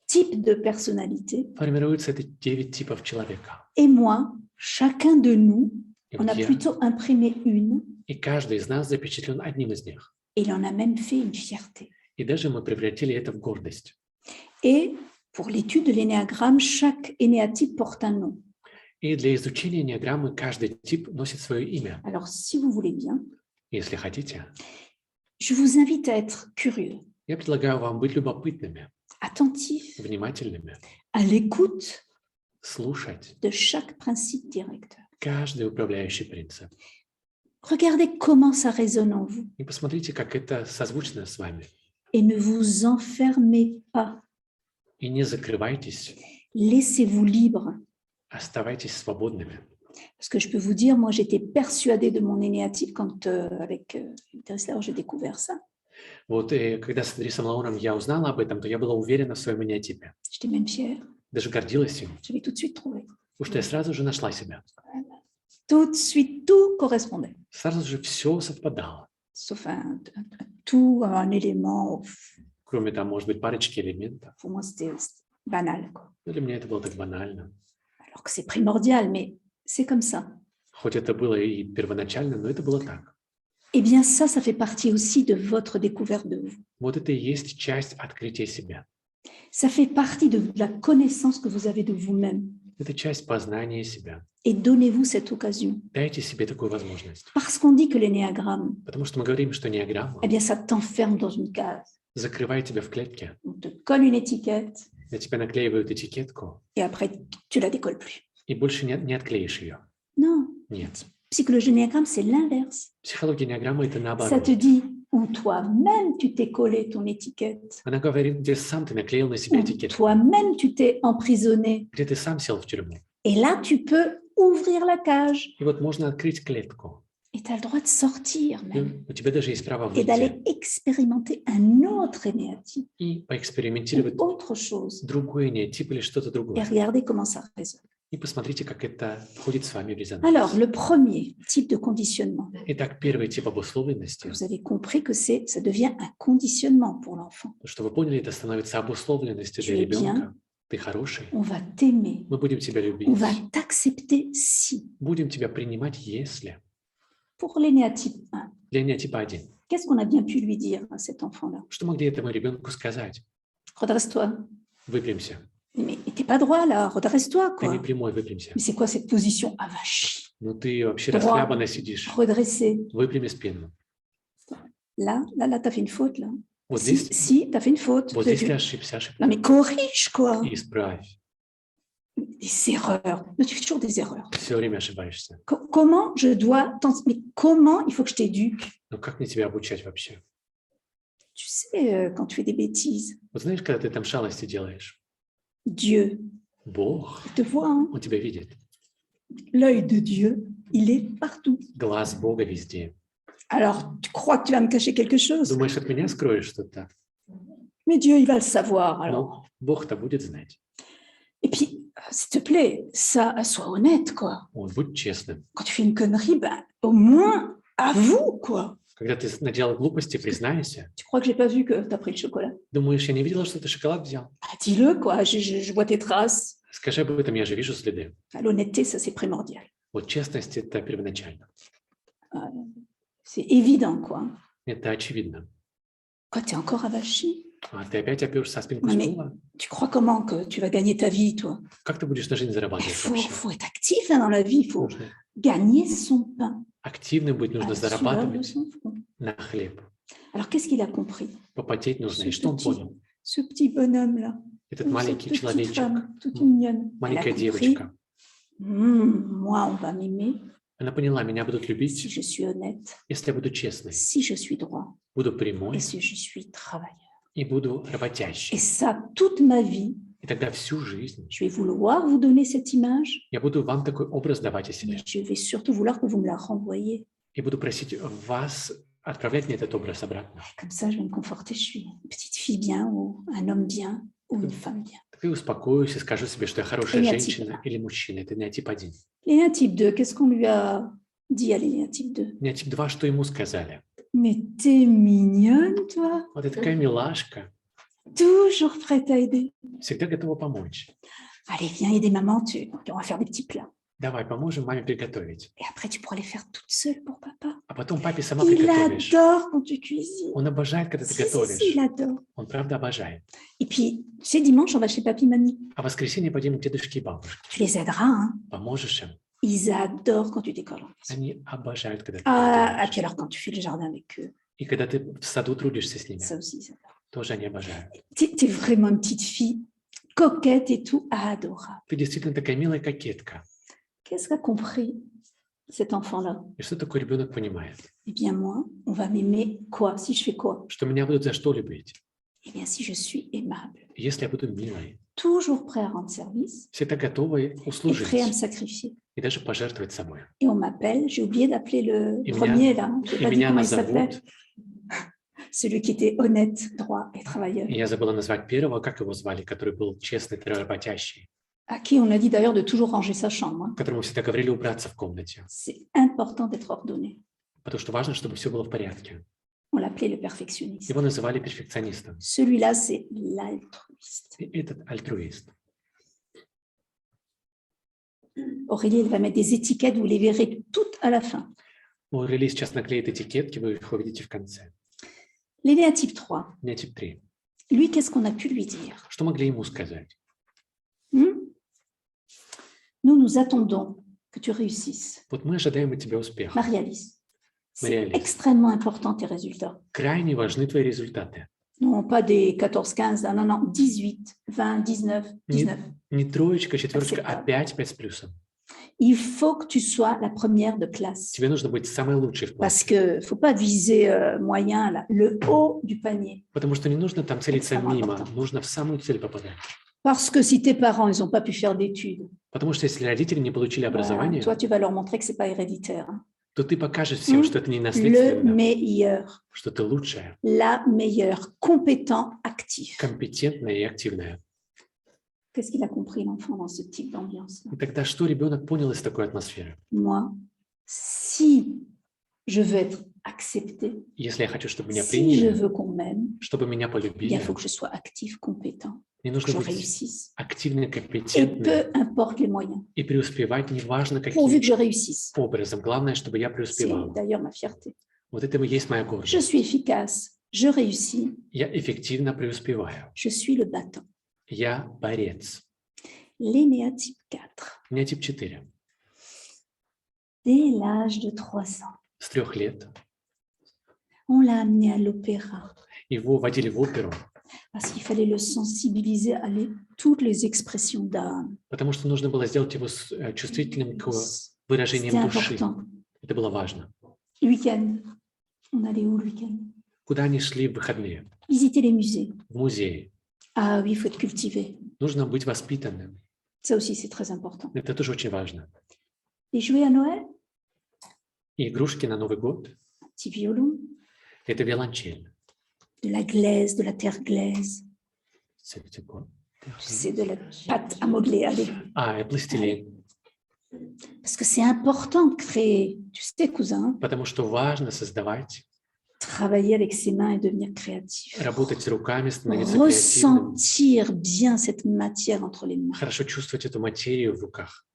types de personnalités. формируются эти 9 типов человека. Et moi, chacun de nous, И, on вот a я, plutôt imprimé une, и каждый из нас запечатлен одним из них. et il en a même fait une fierté. И даже мы превратили это в гордость. Et pour l'étude de l'énéagramme, chaque énéatype porte un nom. И для изучения энеаграммы каждый тип носит свое имя. Alors, si vous voulez bien, Если хотите, je vous invite à être curieux, я предлагаю вам быть любопытными, attentif, внимательными, à l'écoute слушать de chaque principe directeur. каждый управляющий принцип. Regardez comment ça résonne en vous И посмотрите, как это созвучно с вами. et ne vous enfermez pas. И не закрывайтесь, Laissez-vous libre. оставайтесь свободными. Parce que je peux vous dire, moi, j'étais persuadée de mon énéatype quand, avec Idriss Laor, j'ai découvert ça. Вот и когда с Идрисом Лауром я узнала об этом, то я была уверена в своем энеатипе. J'étais même fière. Даже гордилась им, Je l'ai tout de suite trouvé. потому что я сразу же нашла себя. Tout de suite, tout correspondait. Сразу же все совпадало. Sauf tout, un élément, Кроме там, может быть, парочки элементов. pour moi, c'était banal, quoi. Но для меня это было так банально. Alors que c'est primordial, mais c'est comme ça. Хоть это было и первоначально, но это было так. Eh bien, ça fait partie aussi de votre découverte de vous. Вот это и есть часть открытия себя. Ça fait partie de la connaissance que vous avez de vous-même. Это часть познания себя. Et donnez-vous cette occasion. Dайте себе такую возможность. Parce qu'on dit que l'énéagramme, Потому что мы говорим, что неограмма eh bien, ça t'enferme dans une case. закрывает тебя в клетке. On te colle une étiquette На тебя наклеивают этикетку, et après, tu la décolles plus. и больше не отклеишь ее. Non. Нет. Psychologie néagramme, c'est l'inverse. Психология неограммы – это Ça наоборот. te dit, ou toi-même, tu t'es collé ton étiquette, Она говорит, где сам ты наклеил на себя ou этикетку, toi-même, tu t'es emprisonné. где ты сам сел в тюрьму. Et là, tu peux ouvrir la cage. И вот можно открыть клетку. Et tu as le droit de sortir И même. у тебя даже есть право Et d'aller выйти expérimenter un autre énéatype, и ou поэкспериментировать autre chose. другой неотип или что-то Et другое. regardez comment ça résonne. И посмотрите, как это входит с вами в резонанс. Alors, le premier type de conditionnement, Итак, первый тип обусловленности, vous avez compris que ça devient un conditionnement pour l'enfant. что вы поняли, это становится обусловленностью для Tu es bien. ребенка. Ты хороший. On va t'aimer, Мы будем тебя любить. on va t'accepter si. Будем тебя принимать, если. Pour l'énéatype 1, Для неотипа 1. qu'est-ce qu'on a bien pu lui dire à cet enfant-là? Что могли этому ребенку сказать? Redresse-toi. Выпрямся. Mais t'es pas droit là, redresse-toi Ты не quoi. прямой, выпрямся. Mais c'est quoi cette position avachie? Ну ты вообще Droit. расхлябанно сидишь. Redresser. Выпрями спину. Là, t'as fait une faute là. Вот Si, здесь, si, t'as fait une faute. вот здесь ты ошибся, Non mais corrige quoi. Исправь. Des erreurs. Mais tu fais toujours des erreurs. Все время ошибаешься. Comment je dois mais comment il faut que je t'éduque? Ну как мне тебя обучать вообще? Tu sais, quand tu fais des bêtises, Вот знаешь, когда ты там шалости делаешь, Dieu, Бог, il te voit, hein? Он тебя видит. L'œil de Dieu, il est partout. Глаз Бога везде. Alors, tu crois que tu vas me cacher quelque chose? Думаешь, от меня скроешь что-то? Mais Dieu, il va le savoir. Alors. Ну, Бог-то будет знать. Et puis, s'il te plaît, ça, sois honnête, quoi. Вот, будь честным. Quand tu fais une connerie, ben, au moins, avoue, quoi. Когда ты наделал глупости, признайся. Tu crois que j'ai pas vu que tu as pris le chocolat? Думаешь, я не видела, что ты шоколад взял? Ah, dis-le, quoi. Je vois tes traces. Скажи об этом, я же вижу следы. L'honnêteté, ça, c'est primordial. Вот честность — это первоначально. C'est évident, quoi. Это очевидно. Quoi, tu es encore avachi? А ты опять опёрся о спинку Non, mais стула? tu crois comment que tu vas gagner ta vie, toi? Как ты будешь на жизнь Il зарабатывать вообще? faut être actif hein, dans la vie, il faut Нужно gagner son pain активным быть, à нужно la sueur de зарабатывать son front. на хлеб. Alors, qu'est-ce qu'il a compris? Попотеть нужно. И Ce что он petit, понял? ce petit bonhomme-là, Этот cette маленький petite человечек, femme, toute mignonne, elle a маленькая compris, девочка, moi, on va m'aimer она поняла, меня будут si любить, je suis honnête, если я буду честной, si je suis droit буду et прямой si je suis travailleur. и буду Et работящей. ça, toute ma vie, И тогда всю жизнь je vais vouloir vous donner cette image, я буду вам такой образ давать о себе. mais je vais surtout vouloir que vous me la renvoyiez. И буду просить вас отправлять мне этот образ обратно. Comme ça, je vais me conforter, je suis une petite fille bien, ou un homme bien, ou une femme bien. Так и успокоюсь и скажу себе, что я хорошая L'énéatype женщина или мужчина. Это не тип 1. L'énéatype 2, qu'est-ce qu'on lui a dit à l'énéatype 2? Не тип 2, что ему сказали. Mais t'es mignonne, toi, Вот ты такая милашка, toujours prête à aider. всегда готова помочь. Allez, viens aider maman, on va faire des petits plats. Давай, поможем маме приготовить. Et après, tu pourras les faire toute seule pour papa. А потом папе сама Il приготовишь. adore quand tu cuisines. Он обожает, когда ты Si, il готовишь. adore. Он правда обожает. Et puis, c'est dimanche, on va chez papy, mamie. А в воскресенье пойдем к дедушке и бабушке. Tu les aideras, hein. Поможешь им. Ils adorent quand tu décolles. Они обожают, когда ты Ah, et готовишь. puis alors, quand tu fais le jardin avec eux, И когда ты в саду трудишься с ними, ça aussi, ils adorent. тоже они обожают. T'es vraiment une petite fille, coquette et tout, adorable. Ты действительно такая милая кокетка. Qu'est-ce qu'a compris cet enfant-là? И что такое ребенок понимает? Eh bien, moi, on va m'aimer quoi? Si je fais quoi? Что меня будут за что любить? Eh bien, si je suis aimable, Если я буду милой, toujours prêt à rendre service всегда готовой et услужить prêt à me sacrifier. и даже пожертвовать собой. Et on m'appelle, j'ai oublié d'appeler le Et premier là, je И n'ai pas dit меня comment il s'appelait, назовут, celui qui était honnête, droit et travailleur, и я забыла назвать первого, как его звали, который был честный, работящий, à qui on a dit d'ailleurs de toujours ranger sa chambre. Hein. которому всегда говорили убраться в комнате, C'est important d'être ordonné. потому что важно, чтобы все было в порядке. On l'appelait le perfectionniste. Его называли перфекционистом. Celui-là, c'est l'altruiste. И этот альтруист. Aurélie, elle va mettre des étiquettes, vous les verrez toutes à la fin. Ну, релиз сейчас наклеит этикетки, вы их увидите в конце. L'énéatype 3, Не тип 3. lui, qu'est-ce qu'on a pu lui dire? Что могли ему сказать? Nous, nous attendons que tu réussisses. Вот мы ожидаем от тебя успеха. Marie-Alice, c'est Marie-Alice. extrêmement important tes résultats. Крайне важны твои результаты. Non, pas des 14, 15, non, non, 18, 20, 19, 19. Не троечка, четверочка, а Acceptable. 5 с плюсом. Il faut que tu sois la première de classe. Тебе нужно быть самой лучшей в Parce классе. qu'il ne faut pas viser moyen, là, le haut du panier. Потому что не нужно там целиться Самое мимо, important. нужно в самую цель попадать. Parce que si tes parents, ils n'ont pas pu faire d'études, Потому что если родители не получили ben, образование, toi, tu vas leur montrer que ce n'est pas héréditaire. Hein. то ты покажешь всем, что это не Le наследственно, meilleur, что ты лучшая, la meilleure, compétent, actif. компетентная и активная. Qu'est-ce qu'il a compris, l'enfant, dans ce type d'ambiance? И тогда что ребенок понял из такой атмосферы? Moi, si je veux être acceptée, Если я хочу, чтобы меня si je приняли, veux qu'on m'aime, чтобы меня il полюбили, faut que je sois actif, compétent, мне que нужно je быть réussisse. активной, Et компетентной peu importe les moyens, и преуспевать, неважно pourvu que каким je réussisse. образом. Главное, чтобы я C'est преуспевал. d'ailleurs ma fierté. Вот это и есть моя Je гордость. suis efficace, je réussis, Я эффективно преуспеваю. je suis le battant. Я борец. L'énéatype 4, У меня тип 4. dès l'âge de 3 ans, С 3 лет. on l'a amené à l'opéra Его водили в оперу, parce qu'il fallait le sensibiliser à toutes les expressions d'âme. потому что нужно было сделать его чувствительным к C'était выражениям души. important. Это было важно. Le week-end, on allait où le week-end? Куда они шли в выходные? Visiter les musées. В музее. Ah oui, il faut être cultivé. Нужно быть воспитанным. Ça aussi, c'est très important. Это тоже очень важно. Les jouets à Noël, И игрушки на Новый год un petit violon, – это violoncelle. de la glaise, de la terre glaise. C'est quoi? C'est de la pâte à modeler, allez. А, и пластилин. Parce que c'est important de créer, tu sais, cousin, Потому что важно создавать, travailler avec ses mains et devenir créatif. работать руками, становиться креативным, Ressentir bien cette matière entre les mains. хорошо чувствовать эту материю в руках.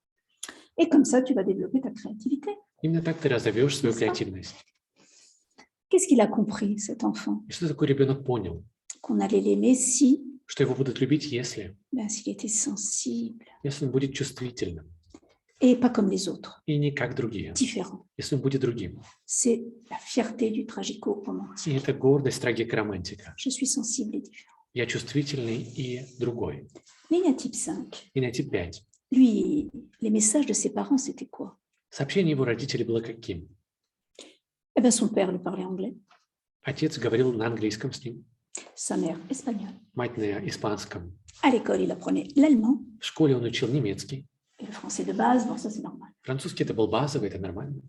Et comme ça, tu vas développer ta créativité. Именно так ты разовьешь свою C'est ça. креативность. Qu'est-ce qu'il a compris, cet enfant? И что такое ребенок понял? Qu'on allait l'aimer si, Что его будут любить, s'il était sensible если он будет чувствительным, et pas comme les autres, и не как другие, différent. если он будет другим. C'est la fierté du tragico-romantique. И это гордость трагика-романтика. Je suis sensible et différent. Я чувствительный и другой. L'énéatype 5, Генотип 5. lui, les messages de ses parents, c'était quoi? Сообщение его родителей было каким? Eh bien, son père lui parlait anglais, Отец говорил на английском с ним, sa mère espagnole. мать на испанском. À l'école, il apprenait l'allemand В школе он учил немецкий. et le français de base. Bon, ça, c'est normal. Французский это был базовый, это нормально.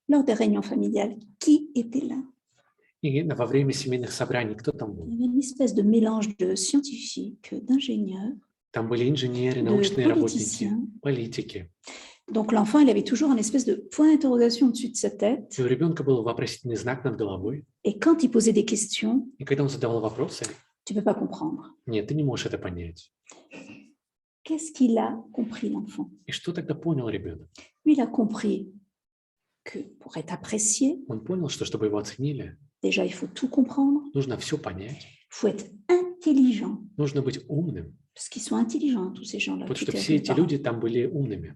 Lors des réunions familiales, qui était là? И во время семейных собраний кто там Il был? y avait une espèce de mélange de scientifiques, d'ingénieurs, Там были инженеры, de научные работники, politiciens. политики. Donc, l'enfant, il avait toujours un espèce de point d'interrogation au-dessus de sa tête. И у ребенка был вопросительный знак над головой. Et quand il posait des questions, И когда он задавал вопросы, tu ne peux pas comprendre. нет, ты не можешь это понять. Qu'est-ce qu'il a compris, l'enfant? И что тогда понял ребенок? Lui, il a compris que pour être apprécié, Он понял, что чтобы его оценили, déjà, il faut tout comprendre, нужно все понять, il faut être intelligent, нужно быть умным, parce qu'ils sont intelligents, tous ces gens-là. потому qui что étaient все avec эти les parents. люди там были умными.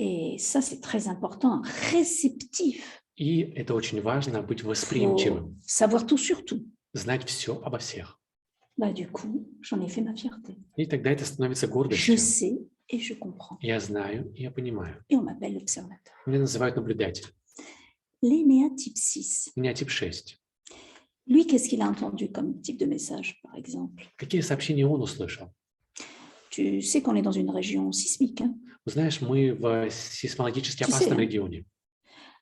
Et ça, c'est très important, réceptif. И это очень важно, быть Il faut восприимчивым, savoir tout sur tout. знать все обо всех. Bah, du coup, j'en ai fait ma fierté. И тогда это становится Je гордостью. sais et je comprends. Я знаю, и я понимаю. Et on m'appelle l'observateur. Меня называют наблюдатель. L'énéatype 6. Меня тип 6. Lui, qu'est-ce qu'il a entendu comme type de message, par exemple? Какие сообщения он услышал? Tu sais qu'on est dans une région sismique, hein? Знаешь, мы в сейсмологически Tu sais, опасном hein. регионе.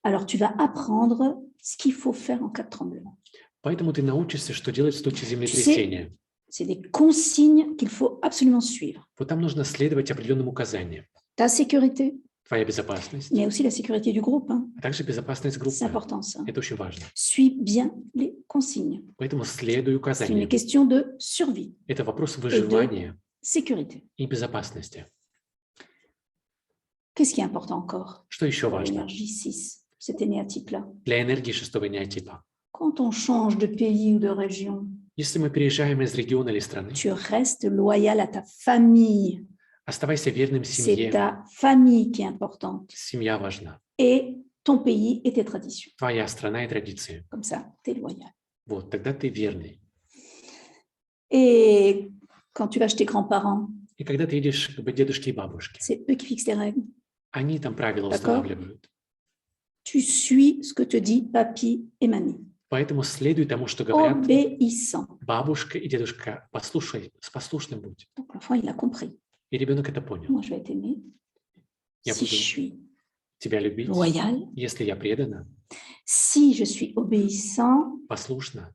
Alors, tu vas apprendre ce qu'il faut faire en cas de tremblement. Поэтому ты научишься, что делать в случае землетрясения. C'est des consignes qu'il faut absolument suivre. Вот там нужно следовать определенным указаниям. Ta sécurité, Твоя безопасность, mais aussi la sécurité du groupe, hein? а также безопасность C'est группы. important, ça. Это очень важно. Suis bien les consignes. Поэтому следуй C'est une указаниям. question de survie, Это вопрос выживания sécurité. и безопасности. Qu'est-ce qui est important encore Что еще pour важно? l'énergie 6, cet énéatype-là? Для энергии шестого неотипа. Quand on change de pays ou de région, Если мы переезжаем из региона или страны, tu restes loyal à ta famille. оставайся верным C'est семье. ta famille qui est importante. Семья важна. Et ton pays et tes traditions. Твоя страна и традиции. Comme ça, tu es loyal. Вот, тогда ты верный. Et quand tu vas chez tes grands-parents, И когда ты идешь к дедушке и бабушке, c'est eux qui fixent les règles. они там правила D'accord. устанавливают. Tu suis ce que te dit papy et mamie. Поэтому следуй тому, что говорят Obéissant. бабушка и дедушка. Послушай, послушным будь. Donc l'enfant, il a compris. И ребенок это понял. Moi, je vais être aimé Я si буду je suis тебя любить, loyal, если я предана, si je suis obéissant, послушна,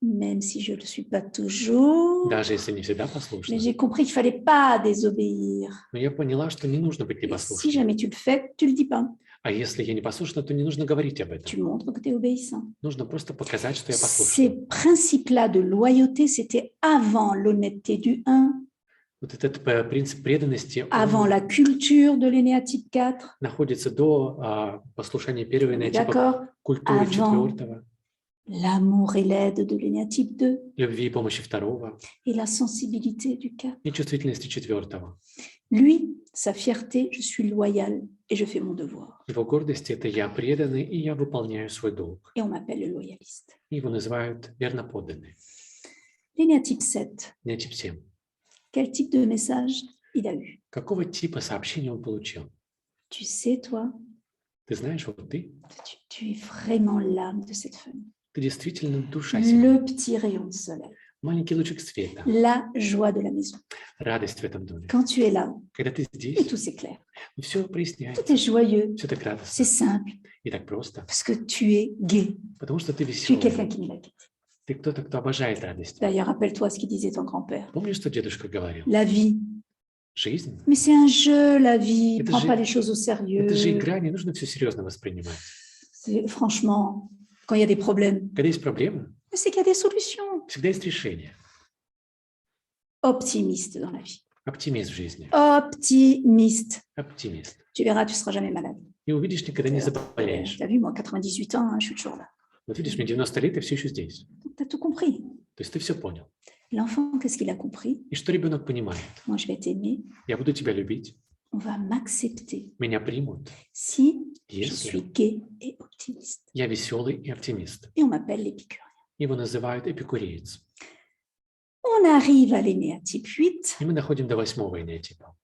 même si je ne le suis pas toujours. даже если не всегда Mais послушна. j'ai compris qu'il ne fallait pas désobéir. Но я поняла, что не нужно быть Et si непослушным. jamais tu le fais, tu ne le dis pas. А если я не послушна, то не нужно говорить об этом. Tu montres que tu es obéissant. Нужно просто показать, что я Ces послушна. principes-là de loyauté, c'était avant l'honnêteté du 1, Вот этот принцип преданности он avant la culture de l'énéatype 4, находится до послушания первого on est энеотипа, d'accord, культуры Avant. четвертого, l'amour et l'aide de l'énéatype 2 любви и помощи второго et la sensibilité du 4. и чувствительности четвертого. Lui, sa fierté, je suis loyal et je fais mon devoir. Его гордость – это я преданный, и я выполняю свой долг. Et on m'appelle le loyaliste. Его называют верноподданный. L'énéatype 7, Энеотип 7. quel type de message il a eu? Какого типа сообщения он получил? Tu sais, toi, Ты знаешь, вот tu es vraiment l'âme de cette famille. ты действительно душа семьи. Le petit rayon de soleil, Маленький лучик света, la joie de la maison. радость в этом доме. Quand tu es là, Когда ты et здесь, tout s'éclaire. все Tout проясняется, est joyeux, все так c'est радостно simple, и так просто, parce que tu es gai. потому что ты Tu es веселый. quelqu'un qui me l'a dit. Ты кто-то, кто обожает радость. D'ailleurs, rappelle-toi ce qu'il disait ton grand-père. Помнишь, что дедушка говорил? La vie. Жизнь Mais c'est un jeu, la vie. Это Prends же- pas les choses au sérieux. – это же игра, не нужно все серьезно воспринимать. Franchement, quand il y a des problèmes, Когда есть проблемы, c'est qu'il y a des solutions. всегда есть решение. Optimiste dans la vie. Оптимист в жизни. Optimiste. Оптимист. Tu verras, tu ne seras jamais malade. И увидишь, никогда не заболеешь. Tu as vu, moi, 98 ans, hein, je suis toujours là. Вот видишь, мне 90 лет, и все еще здесь. Tu as tout compris. То есть ты все понял. L'enfant, qu'est-ce qu'il a compris? И что ребенок понимает? Moi, je vais t'aimer. Я буду тебя любить, On va m'accepter меня примут, si je если suis gai et optimiste. я веселый и оптимист. Et on m'appelle l'épicurien. Его называют эпикуреец. On arrive à l'énéatype 8. И мы доходим до 8-го энеотипа.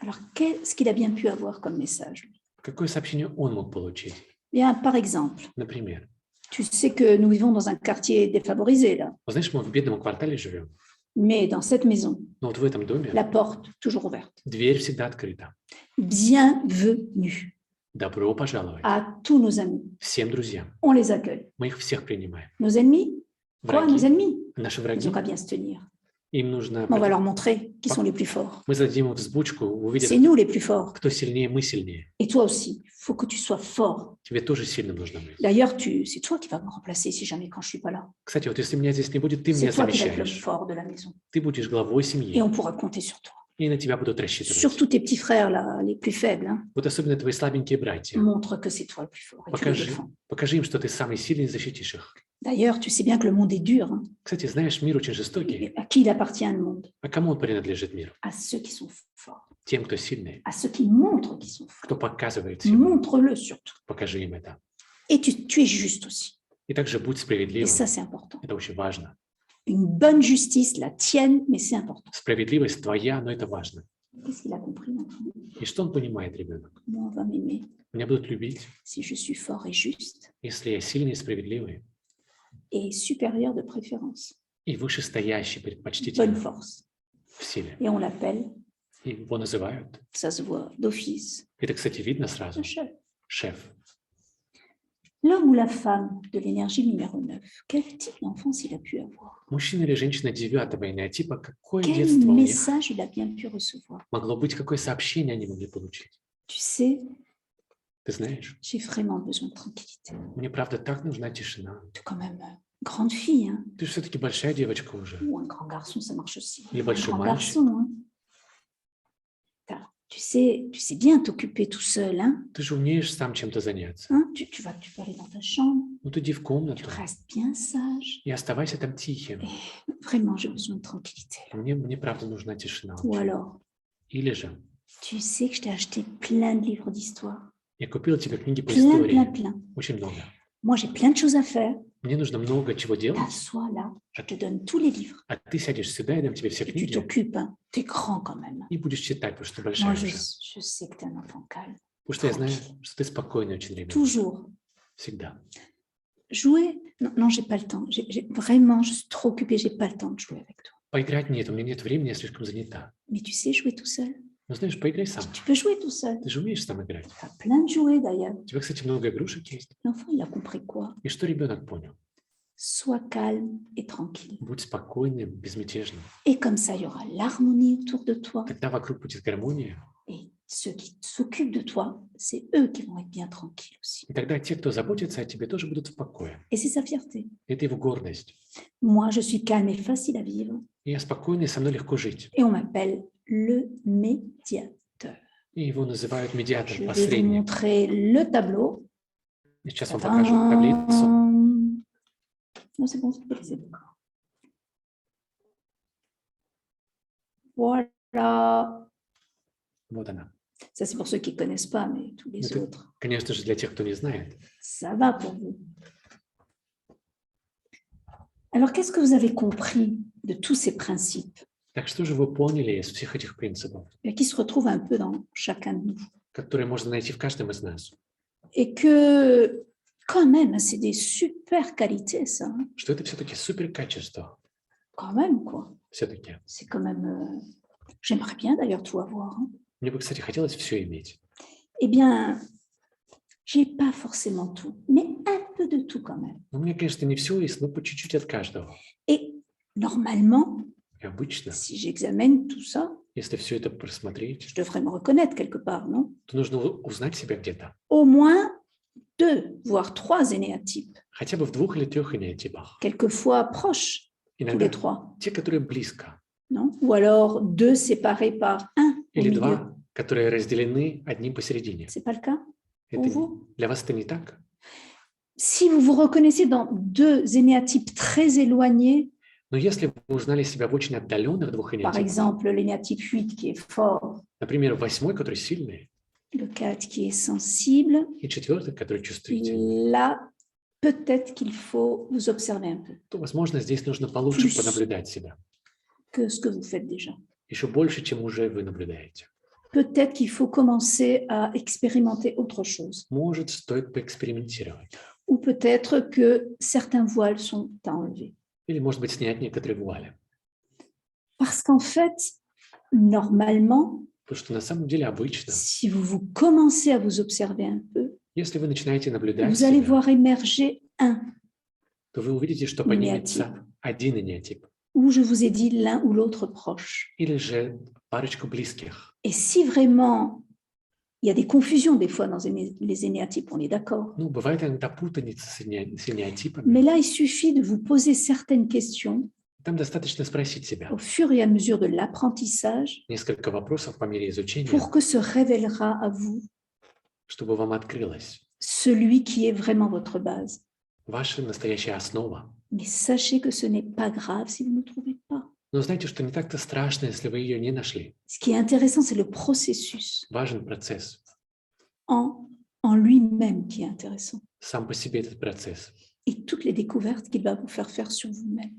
Alors, qu'est-ce qu'il a bien pu avoir comme message? Какое сообщение он мог получить? Bien, par exemple, Например, tu sais que nous vivons dans un quartier défavorisé, là. вот знаешь, мы в бедном квартале живем, Mais dans cette maison, но вот в этом доме la porte toujours ouverte. дверь всегда открыта. Bienvenue Добро пожаловать à tous nos amis. всем друзьям. On les accueille. Мы их всех принимаем. Nos ennemis? Quoi, nos Враги, ennemis? наши Ils враги, n'ont qu'à bien se tenir. им нужно... On va leur montrer qui sont les plus forts. Мы зададим им взбучку, увидят, C'est nous les plus forts. кто сильнее, мы сильнее. Et toi aussi, il faut que tu sois fort. Тебе тоже сильным нужно быть. D'ailleurs, c'est toi qui vas me remplacer si jamais quand je suis pas là. Кстати, вот если меня здесь не будет, ты C'est меня toi qui vas être le замещаешь. fort de la maison. Ты будешь главой Et семьи, on pourra compter sur toi. и на тебя будут рассчитывать. Surtout tes petits frères, là, les plus faibles. Hein. Вот особенно твои слабенькие братья. Montre que c'est toi le plus fort et tu les Покажи, défends. покажи им, что ты самый сильный, и защитишь их. D'ailleurs, tu sais bien que le monde est dur. Hein. Кстати, знаешь, мир очень жестокий. Et à qui il appartient le monde? А кому он принадлежит мир? À ceux qui sont forts, Тем, кто сильный, à ceux qui montrent qu'ils sont forts. кто показывает силу. Montre-le surtout. Покажи им это. Et tu es juste aussi. И также будь Et справедливым. ça, c'est important. Это очень важно. Une bonne justice, la tienne, mais c'est important. Справедливость твоя, но это важно. Qu'est-ce qu'il a compris maintenant? И что он понимает, ребенок? Moi, on va m'aimer Меня будут любить, si je suis fort et juste если я сильный и справедливый, et supérieur de préférence. и вышестоящий, Bonne предпочтительный force. в силе. Et on l'appelle, И его называют. ça se voit d'office, Это, кстати, видно сразу. un chef. Шеф. L'homme ou la femme de l'énergie numéro 9, quel type d'enfance il a pu avoir? Мужчина или женщина 9-го энеотипа, какое Quel детство у них message il a bien pu recevoir? могло быть, какое сообщение они могли получить? Tu sais, Ты знаешь, j'ai vraiment besoin de tranquillité. мне правда так нужна тишина. Tu es quand même grande fille, hein? Ты же все-таки большая девочка уже. Ou un grand garçon, ça marche aussi. Il est Un большой grand мальчик. garçon, hein? Tu sais bien t'occuper tout seul, hein? Ты же умеешь сам чем-то заняться. Hein? Tu peux aller dans ta chambre, Ну, ты иди в tu комнату restes bien sage. и оставайся там тихим. Vraiment, j'ai besoin de tranquillité. Là. Мне правда нужна тишина. Ou alors, Или же tu sais que je t'ai acheté plein de livres d'histoire. я купил тебе книги по Plein, истории. plein, plein. Очень много. Moi, j'ai plein de choses à faire. Мне нужно много чего делать, T'assois là, je te donne tous les livres. а ты сядешь сюда, я дам тебе все Et tu книги, t'occupes. Hein. T'es grand quand même. и будешь читать, потому что ты Moi, большая je, уже. je sais que t'es un enfant calme. Потому что я знаю, что ты спокойный очень ребенок. Toujours. Всегда. Jouer, non, j'ai pas le temps. Vraiment, je suis trop occupée, j'ai pas le temps de jouer avec toi. Поиграть нет, у меня нет времени, я слишком занята. Mais tu sais jouer tout seul. Ну, знаешь, поиграй сам. Tu peux jouer tout seul. Ты же умеешь сам играть. Tu as plein de jouets d'ailleurs. У тебя, кстати, много игрушек есть. L'enfant, il a compris quoi? И что ребенок понял? Sois calme et tranquille. Будь спокойным, безмятежным. Et comme ça, il y aura l'harmonie autour de toi. Тогда вокруг будет гармония. Et ceux qui s'occupent de toi, c'est eux qui vont être bien tranquilles aussi. И тогда те, кто заботится о тебе, тоже будут в покое. Et c'est sa fierté. Это его гордость. Moi, je suis calme et facile à vivre. И я спокойный, со мной легко жить. Et on m'appelle le médiateur. И его называют медиатор, Je vais vous посредник. montrer le tableau. И сейчас вам покажу таблицу. Non, c'est bon, c'est bon. Voilà. Вот она. Ça, c'est pour ceux qui ne connaissent pas, mais tous les Это, autres. конечно же, для тех, кто не знает. Ça va pour vous. Alors, qu'est-ce que vous avez compris de tous ces principes Так что же вы поняли из всех этих принципов, qui se retrouvent un peu dans chacun de nous? которые можно найти в каждом из нас? Et que, quand même, c'est des super qualités, ça. Hein. Что это все-таки супер качество. Quand même, quoi. Все-таки. C'est quand même... J'aimerais bien, d'ailleurs, tout avoir. Hein. Мне бы, кстати, хотелось все иметь. Eh bien, j'ai pas forcément tout, mais un peu de tout quand même. Но у меня, конечно, не все есть, но по чуть-чуть от каждого. Et normalement, И обычно, si j'examine tout ça, если все это просмотреть, je devrais me reconnaître quelque part, non? то нужно узнать себя где-то. Au moins 2, voire 3 énéatypes, Хотя бы в 2 или 3 энеотипах. quelquefois proches, tous les Иногда 3. те, которые близко. non? Ou alors deux séparés par un au Или milieu. два, которые разделены одним посередине. C'est pas le cas pour Это vous? для вас это не так? Si vous vous reconnaissez dans deux énéatypes très éloignés, Но если вы узнали себя в очень отдаленных двух par энеатипах, exemple l'énéatype 8 qui est fort, например, 8, который сильный, le 4 qui est sensible, и 4, который чувствительный, là, peut-être qu'il faut vous observer un peu, то, возможно, здесь нужно получше Плюс. понаблюдать себя. que ce que vous faites déjà. Еще больше, чем уже вы наблюдаете. Peut-être qu'il faut commencer à expérimenter autre chose. Может, стоит поэкспериментировать. Ou peut-être que certains voiles sont à enlever. Или, может быть, снять некоторые вуали. Parce qu'en fait, normalement, Потому что на самом деле обычно, si vous commencez à vous observer un peu, если вы начинаете наблюдать vous allez себя, voir émerger un, то вы увидите, что поднимется один энеатип. où je vous ai dit l'un ou l'autre proche. Или же парочку близких. Et si vraiment, il y a des confusions des fois dans les énéatypes, on est d'accord. Ну, бывает иногда путаница с энеатипами. Mais là, il suffit de vous poser certaines questions Там достаточно спросить себя au fur et à mesure de l'apprentissage несколько вопросов по мере изучения, pour que se révélera à vous чтобы вам открылась celui qui est vraiment votre base. ваша настоящая основа. Mais sachez que ce n'est pas grave si vous ne trouvez pas. Но знаете, что не так-то страшно, если вы ее не нашли. Ce qui est intéressant, c'est le processus Важен процесс. en lui-même qui est intéressant. Сам по себе этот процесс. Et toutes les découvertes qu'il va vous faire faire sur vous-même.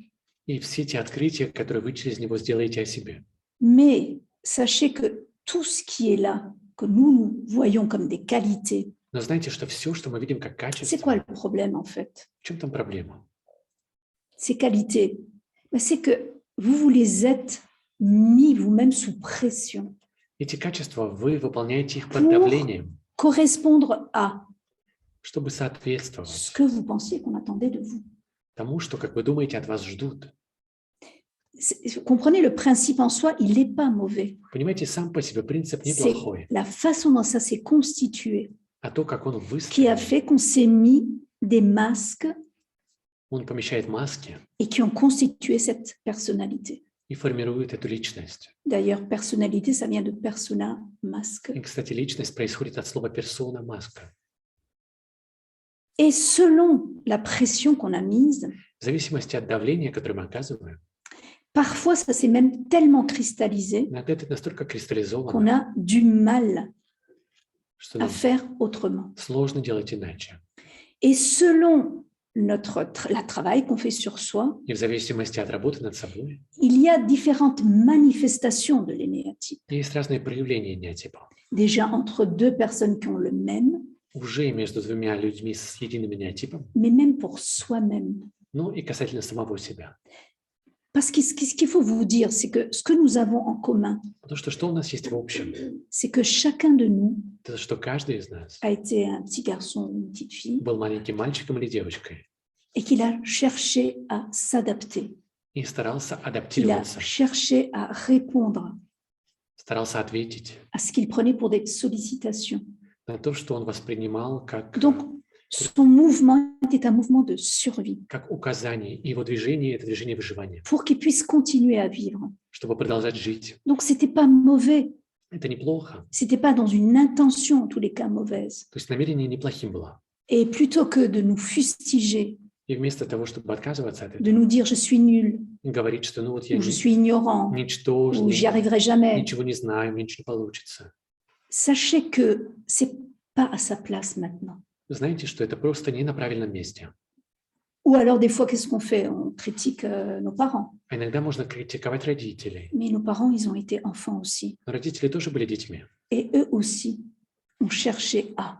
И все те открытия, которые вы через него сделаете о себе. Mais sachez que tout ce qui est là, que nous voyons comme des qualités, Но знаете, что все, что мы видим как c'est quoi качество, le problème en fait? в чем там проблема? Ces qualités, ben, c'est que vous les êtes mis vous-même sous pression, Эти качества, вы выполняете их под давлением, correspondre à чтобы ce соответствовать que vous pensiez qu'on attendait de vous. тому, что, как вы думаете, от вас ждут. Vous comprenez, le principe en soi, il n'est pas mauvais. Понимаете, сам по себе принцип C'est неплохой, la façon dont ça s'est constitué а то, как он qui a выстроен, fait qu'on s'est mis des masques он помещает маски et qui ont constitué cette personnalité. и формирует эту личность. D'ailleurs, personnalité, ça vient de persona, masque. И, кстати, личность происходит от слова персона, маска. Et selon la pression qu'on a mise, В зависимости от давления, которое мы оказываем, parfois ça s'est même tellement cristallisé иногда это настолько qu'on кристаллизовано, a du mal что à нам faire autrement. сложно делать иначе. Et selon la travail qu'on fait sur soi, И в зависимости от работы над собой, il y a différentes manifestations de l'énéatype. есть разные проявления энеатипа. Déjà entre deux personnes qui ont le même, Уже между двумя людьми с единым энеатипом, mais même pour soi-même. ну и касательно самого себя. Parce que ce qu'il faut vous dire, c'est que ce que nous avons en commun, Потому что у нас есть в общем? c'est que chacun de nous Это что каждый из нас a été un petit garçon ou une petite fille был маленьким мальчиком или девочкой et qu'il a cherché à s'adapter. и старался Il a адаптироваться, cherché à répondre старался ответить à ce qu'il prenait pour des sollicitations. на то, что он воспринимал Donc, son mouvement était un mouvement de survie как указание. И его движение – это движение выживания, pour qu'il puisse continuer à vivre. чтобы продолжать жить. Donc, c'était pas mauvais. Это неплохо. C'était pas dans une intention, en tous les cas, mauvaise. То есть намерение неплохим было. Et plutôt que de nous fustiger, И вместо того, чтобы отказываться от de этого, nous dire je suis nul, говорить, что ну вот я ou je suis ignorant, ou ничтожный, j'y arriverai jamais, ничего не знаю, мне ничего не получится. sachez que c'est pas à sa place maintenant. Знаете, что это просто не на правильном месте. Ou alors, des fois, qu'est-ce qu'on fait? On critique nos parents. А иногда можно критиковать родителей. Mais nos parents, ils ont été enfants aussi. Но родители тоже были детьми. Et eux aussi ont cherché à.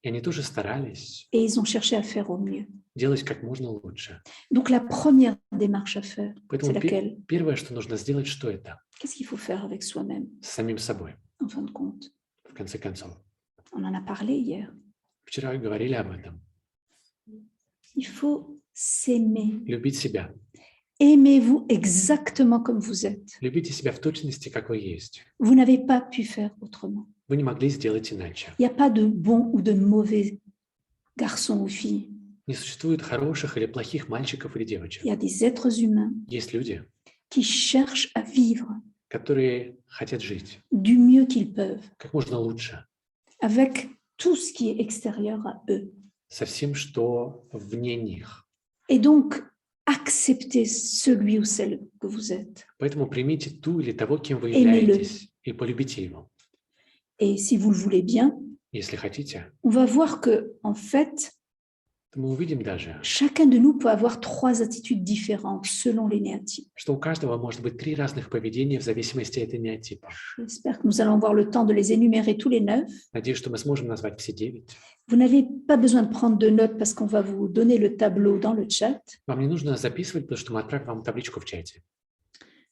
И они тоже старались Et ils ont cherché à faire au mieux. делать как можно лучше. Donc, la première démarche à faire, c'est Поэтому laquelle? первое, что нужно сделать, что это? Qu'est-ce qu'il faut faire avec soi-même, С самим собой, en fin de compte? в конце концов. On en a parlé hier. Вчера говорили об этом. Il faut s'aimer. Любить себя. Aimez-vous exactement comme vous êtes. Любите себя в точности, как вы есть. Vous n'avez pas pu faire autrement. Вы не могли сделать иначе. Il n'y a pas de bon ou de mauvais garçon ou fille. Не существует хороших или плохих мальчиков или девочек. Il y a des êtres humains Есть люди, qui cherchent à vivre которые хотят жить du mieux qu'ils peuvent, как можно лучше, avec tout ce qui est extérieur à eux. со всем, что вне них. Et donc, acceptez celui ou celle que vous êtes. Поэтому примите ту или того, кем вы Aimez-le. являетесь, и полюбите его. Et si vous le voulez bien, Если хотите, on va voir que, en fait, то мы увидим даже, chacun de nous peut avoir 3 attitudes différentes selon les néatypes. что у каждого может быть 3 разных поведения в зависимости от энеотипа. J'espère que nous allons avoir le temps de les énumérer tous les 9. Надеюсь, что мы сможем назвать все 9. Vous n'avez pas besoin de prendre de notes parce qu'on va vous donner le tableau dans le chat Вам не нужно записывать, потому что мы отправим вам табличку в чате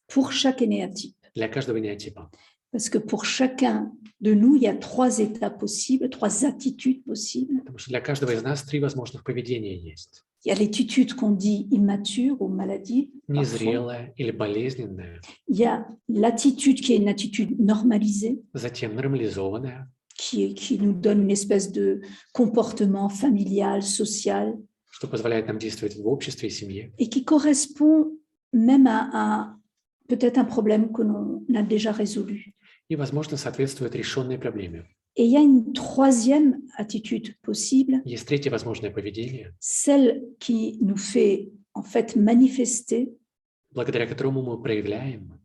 pour chaque énéatype. для каждого энеотипа. Parce que pour chacun de nous, il y a 3 états possibles, 3 attitudes possibles. Потому что для каждого из нас 3 возможных поведения есть. Il y a l'attitude qu'on dit immature ou maladive. parfois. Незрелое или болезненное, Il y a l'attitude qui est une attitude normalisée, затем нормализованное, qui nous donne une espèce de comportement familial, social, что позволяет нам действовать в обществе и семье, et qui correspond même à peut-être un problème que l'on a déjà résolu. и, возможно, соответствует решенной проблеме. Et il y a une 3e attitude possible, Есть 3 возможное поведение, celle qui nous fait en fait manifester благодаря которому мы проявляем,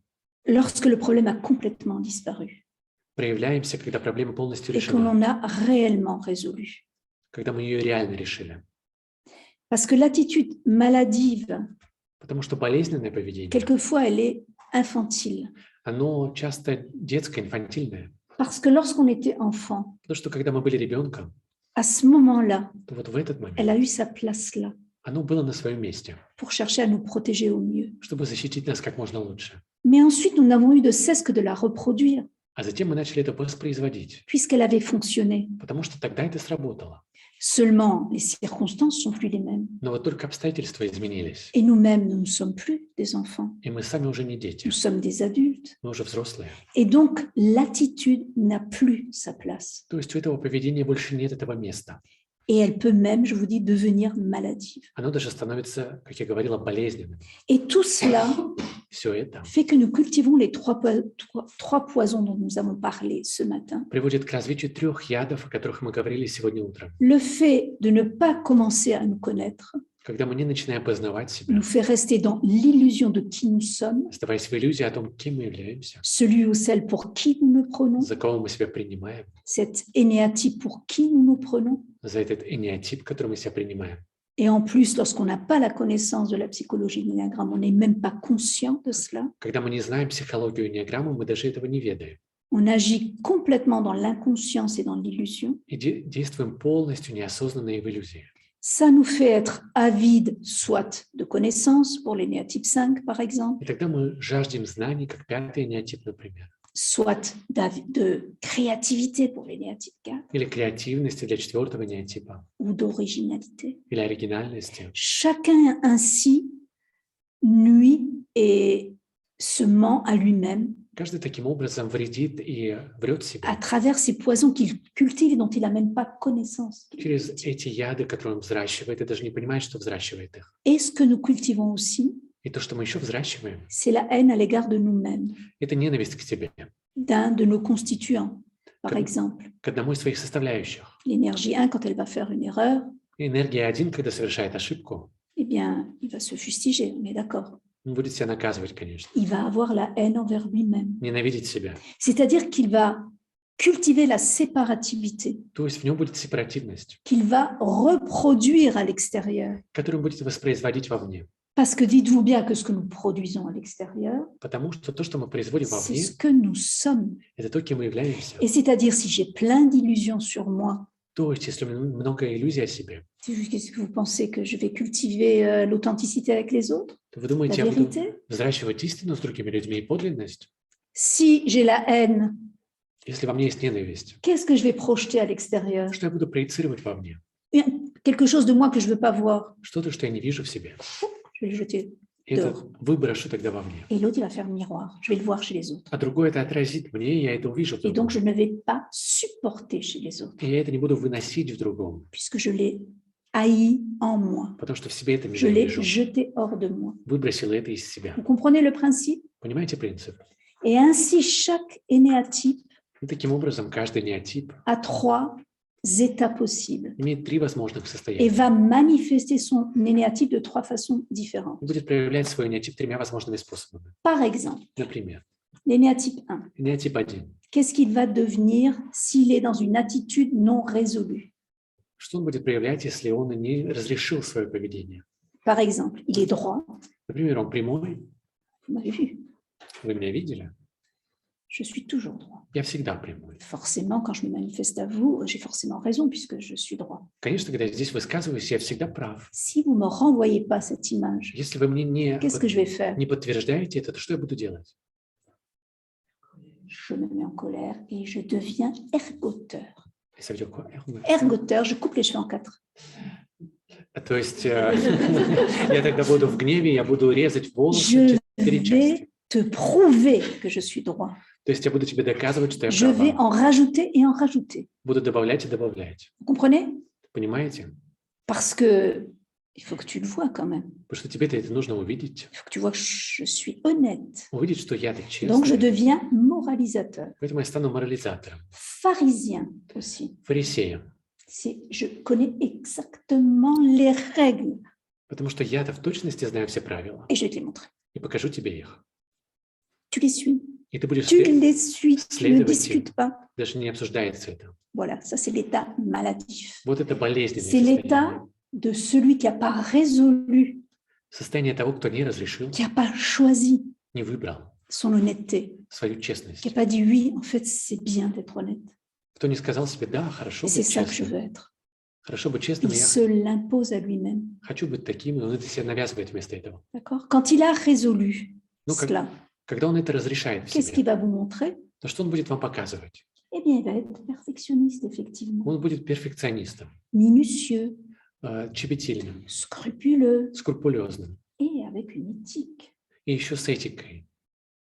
lorsque le problème a complètement disparu проявляемся, когда проблема полностью et que решена, l'on a réellement résolu. когда мы ее реально решили. Parce que l'attitude maladive, Потому что болезненное поведение, quelquefois, elle est infantile. оно часто детское, инфантильное. Parce que lorsqu'on était enfant, Потому что когда мы были ребенком, à ce moment-là, то вот в этот момент elle a eu sa place là оно было на своем месте, pour chercher à nous protéger au mieux. чтобы защитить нас как можно лучше. Mais ensuite, nous n'avons eu de cesse que de la reproduire, А затем мы начали это воспроизводить, puisqu'elle avait fonctionné. потому что тогда это сработало. Seulement, les circonstances sont plus les mêmes. Но вот только обстоятельства изменились, Et nous-mêmes, nous ne sommes plus des enfants, и мы сами уже не дети, nous sommes des adultes. мы уже взрослые. Et donc, l'attitude n'a plus sa place. То есть у этого поведения больше нет этого места. Et elle peut même, je vous dis, devenir maladive. Оно даже становится, как я говорила, болезненным. Et tout cela Все это fait que nous cultivons les 3 poisons dont nous avons parlé ce matin. приводит к развитию 3 ядов, о которых мы говорили сегодня утром. Le fait de ne pas commencer à nous connaître Когда мы не начинаем познавать себя, nous fait rester dans l'illusion de qui nous sommes, оставаясь в иллюзии о том, кем мы являемся, celui ou celle pour qui nous nous prenons, за кого мы себя принимаем, cet énéatype pour qui nous nous prenons. за этот энеотип, который мы себя принимаем. Et en plus, lorsqu'on n'a pas la connaissance de la psychologie de l'énéagramme, on n'est même pas conscient de cela. Когда мы не знаем психологию энеограммы, мы даже этого не ведаем. On agit complètement dans l'inconscience et dans l'illusion. И действуем полностью неосознанно и в иллюзии. Ça nous fait être avides, soit de connaissances, pour l'énéatype 5 par exemple, И тогда мы жаждем знаний, как 5-й энеотип, например, soit de créativité pour l'énéatype 4 или креативности для 4-го энеотипа, ou d'originalité. или оригинальности. Chacun ainsi nuit et se ment à lui-même Каждый таким образом вредит и врет себе à travers ces poisons qu'il cultive et dont il n'a même pas connaissance. через эти яды, которые он взращивает, и даже не понимает, что взращивает их. Et ce que nous cultivons aussi, И то, что мы еще взращиваем, c'est la haine à l'égard de nous-mêmes, это ненависть к себе, d'un de nos constituants. Par Comme- exemple, к одному из своих составляющих. l'énergie 1, quand elle va faire une erreur, Энергия 1, когда совершает ошибку, eh bien, il va se fustiger, on est d'accord. он будет себя наказывать, конечно, Il va avoir la haine envers lui-même. ненавидеть себя. C'est-à-dire qu'il va cultiver la séparativité, То есть в нем будет сепаративность, qu'il va reproduire à l'extérieur. которую он будет воспроизводить вовне. Parce que dites-vous bien que ce que nous produisons à l'extérieur, Потому что то, что мы производим c'est вовне, ce que nous sommes. это то, кем мы являемся. Et c'est-à-dire, si j'ai plein d'illusions sur moi, То есть, если у меня много иллюзий о себе, qu'est-ce que vous pensez que je vais cultiver l'authenticité avec les autres, то вы la думаете, я буду vérité? взращивать истину с другими людьми и подлинность? Si j'ai la haine, Если во мне есть ненависть, qu'est-ce que je vais projeter à l'extérieur? что я буду проецировать вовне? Quelque chose de moi que je ne veux pas voir, Что-то, что я не вижу в себе. je vais le jeter. И это Дор. выброшу тогда вовне. Et l'autre, il va faire miroir. Je vais le voir chez les autres. А другое это отразит мне, и я это увижу в Et donc, другом. je ne vais pas supporter chez les autres, И я это не буду выносить в другом, puisque je l'ai haï en moi. потому что в себе это Je l'ai ненавижу. jeté hors de moi. Выбросил это из себя. Vous comprenez le principe? Понимаете принцип? Et ainsi, chaque énéatype И таким образом каждый неотип a 3 états possibles имеет 3 возможных et состояния. va manifester son énéatype de 3 façons différentes. И будет проявлять свой неотип 3 возможными способами. Par exemple, Например, l'énéatype 1, неотип 1. qu'est-ce qu'il va devenir s'il est dans une attitude non résolue? Что он будет проявлять, если он не разрешил свое поведение? Par exemple, il est droit, Например, он прямой. vous m'avez vu, Вы меня видели? je suis toujours droit. Я всегда прямой. Forcément, quand je me manifeste à vous, j'ai forcément raison puisque je suis droit. Конечно, когда я здесь высказываюсь, я всегда прав. Si vous ne me renvoyez pas cette image, Если вы мне qu'est-ce que je vais faire? не подтверждаете это, то что я буду делать? Je me mets en colère et je deviens ergoteur. Et ça veut dire quoi? Ergoteur, je coupe les cheveux en 4. То есть я тогда буду в гневе, я буду резать волосы Je в 4 части. vais te prouver que je suis droit. То есть я буду тебе доказывать, что я Je vais права. en rajouter et en rajouter. Буду добавлять и добавлять. Vous comprenez? Понимаете? Parce que il faut que tu le vois quand même. Потому что тебе это нужно увидеть. Il faut que tu vois que je suis honnête. Увидеть, что я-то Donc, je честный. deviens moralisateur. Поэтому я стану морализатором, Pharisien aussi. фарисеем. Je connais exactement les règles Потому что я-то в точности знаю все правила. et je vais te les montrer. И покажу тебе их. Tu les suis. И ты будешь Tu les suis. Tu ne Следователь. discutes pas. даже не обсуждается это. Voilà, ça c'est l'état maladif. Вот это болезненное C'est l'état состояние. de celui qui n'a pas résolu, Состояние того, кто не разрешил, qui n'a pas choisi не выбрал son honnêteté, свою честность. qui n'a pas dit oui, en fait c'est bien d'être honnête. Кто не сказал себе, да, хорошо Et c'est быть ça que je veux честным. être. Хорошо быть честным, Il я se l'impose à lui-même. хочу быть таким, и он это себе навязывает вместо этого. D'accord? Quand il a résolu Ну, как- cela, Когда он это разрешает в qu'est-ce qu'il себе, va vous montrer? то что он будет вам показывать? Eh bien, il va être perfectionniste, effectivement. Он будет перфекционистом, Minutieux, щепетильным, scrupuleux скрупулезным. et avec une éthique, И еще с этикой,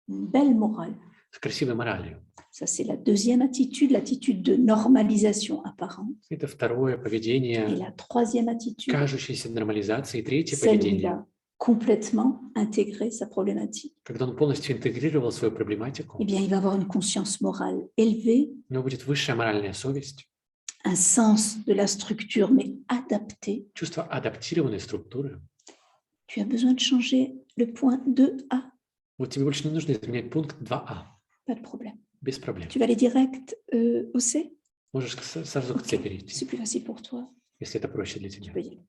une belle morale. с красивой моралью. Ça, c'est la deuxième attitude, l'attitude de normalisation apparente. Это второе Et поведение, la troisième attitude, кажущейся нормализацией. И третье celle où il поведение, a complètement intégré sa problématique. когда он полностью интегрировал свою проблематику, Eh bien, il va avoir une conscience morale élevée, у него будет высшая моральная совесть, un sens de la structure, mais adapté. чувство адаптированной структуры. Tu as besoin de changer le point 2A, Вот тебе больше не нужно изменять пункт 2А, pas de problème. без проблем. Tu vas aller direct au C, Можешь сразу к C перейти, c'est plus facile pour toi. если это проще для Tu тебя. peux y aller.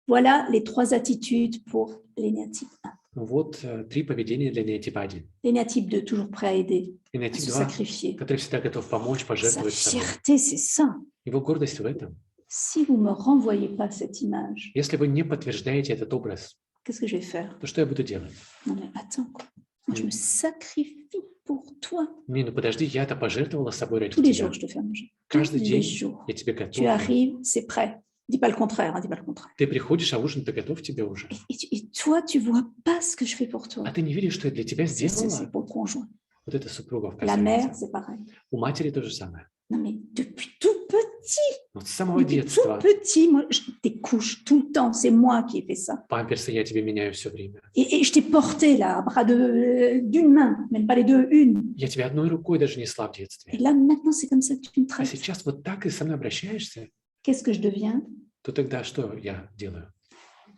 Voilà les 3 attitudes pour l'énéatype 1. Вот 3 поведения для неотипа 1. L'énéatype 2, toujours prêt à aider, à Неотип se 2, sacrifier. который всегда готов помочь, Sa пожертвовать собой. fierté, c'est ça. Его гордость в этом. Si vous ne me renvoyez pas cette image, Если вы не подтверждаете этот образ, qu'est-ce que je vais faire? то что я буду делать? Non mais attends, quoi. Moi, je me sacrifie pour toi. Не, ну подожди, я-то пожертвовала собой ради Tous les тебя. jours, je te fais à manger. Tous Каждый les день jours. я тебе Tu готов. arrives, c'est prêt. Dis pas le contraire, hein, dis pas le contraire. Ты приходишь, а ужин-то готов тебе уже. Et toi, tu vois pas ce que je fais pour toi. А ты не видишь, что я для тебя C'est сделала? pour le conjoint. Вот это супругов La mère, касается. c'est pareil. У матери то же самое. Non mais depuis tout petit, Вот с самого depuis детства tout petit, moi, je tes couches tout le temps, c'est moi qui ai fait ça. памперсы я тебе меняю все время. Et je t'ai porté là, à bras d'une main, même pas les deux, une. Я тебя одной рукой даже несла в Et детстве. là, maintenant, c'est comme ça que tu me А traites. сейчас вот так и со мной обращаешься, Qu'est-ce que je deviens? то тогда что я делаю?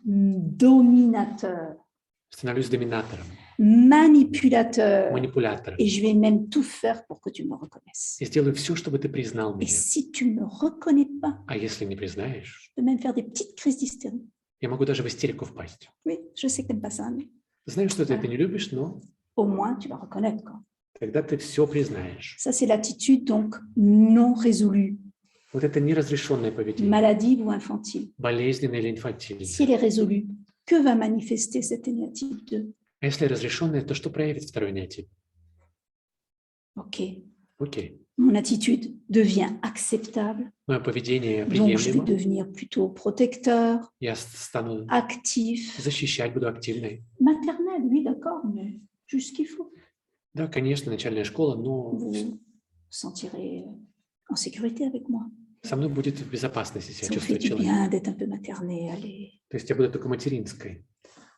Dominateur, Становлюсь доминатором, manipulateur. манипулятором. Et je vais même tout faire pour que tu me reconnaisses. И сделаю все, чтобы ты признал Et меня. si tu ne me reconnais pas, А если не признаешь, je peux même faire des petites crises d'hystérie. я могу даже в истерику впасть. Oui, je sais que tu n'aimes pas ça, mais Знаю, что ты это не любишь, но au moins tu vas reconnaître. Quoi. тогда ты все признаешь. Ça, c'est l'attitude donc non résolue, Вот это неразрешенное поведение, maladive ou infantile. болезненное или инфантильное. Si elle est résolue, que va manifester cette énéatype 2? А если разрешенное, то что проявит второй неотип? Ok, Окей. mon attitude devient acceptable, Мое поведение donc je vais приемлемо. devenir plutôt protecteur, Я стану actif, защищать, буду активной. maternel, oui, d'accord, mais juste ce qu'il faut. Да, конечно, начальная школа, но Vous vous sentirez en sécurité avec moi. Со мной будет в безопасности себя Ça vous fait чувствовать du человек. bien d'être un peu maternée. Allez. То есть я буду такой материнской.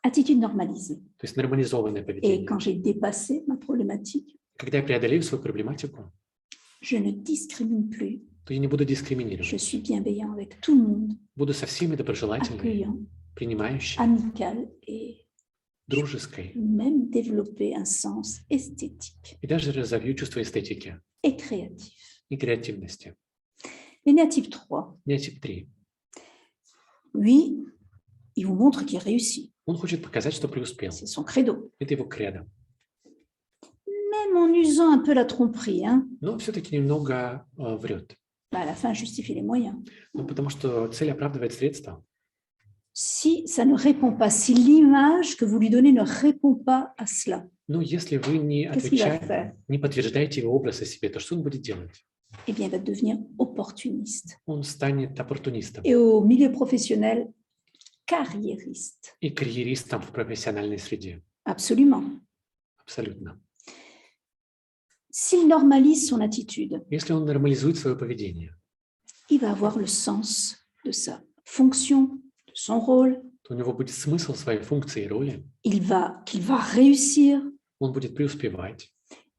Attitude normalisée. То есть нормализованное Et поведение. quand j'ai dépassé ma problématique, Когда я преодолею свою проблематику, je ne discrimine plus. то я не буду Je дискриминировать. suis bienveillant avec tout le monde, Буду со всеми доброжелательной, accueillant, принимающей, amical et дружеской. même développer un sens esthétique И даже разовью чувство эстетики et créatif. и креативности. L'énéatype 3, Генотип 3. lui, il vous montre qu'il réussit. Он хочет показать, что преуспел. C'est son credo. Это его кредо. Même en usant un peu la tromperie, hein, Но все-таки немного врет. bah, à la fin, justifie les moyens. Ну, потому что цель оправдывает средства. Si ça ne répond pas, si l'image que vous lui donnez ne répond pas à cela, Но если вы не qu'est-ce qu'il va отвечаете, faire? не подтверждаете его образ о себе, то что он будет делать? Eh bien, il va devenir opportuniste. Он станет оппортунистом Et au milieu professionnel, carriériste. и карьеристом в профессиональной среде. Absolument. Абсолютно. S'il normalise son attitude, Если он нормализует свое поведение, il va avoir le sens de sa fonction, de son rôle. то у него будет смысл своей функции и роли. Qu'il va réussir. Он будет преуспевать,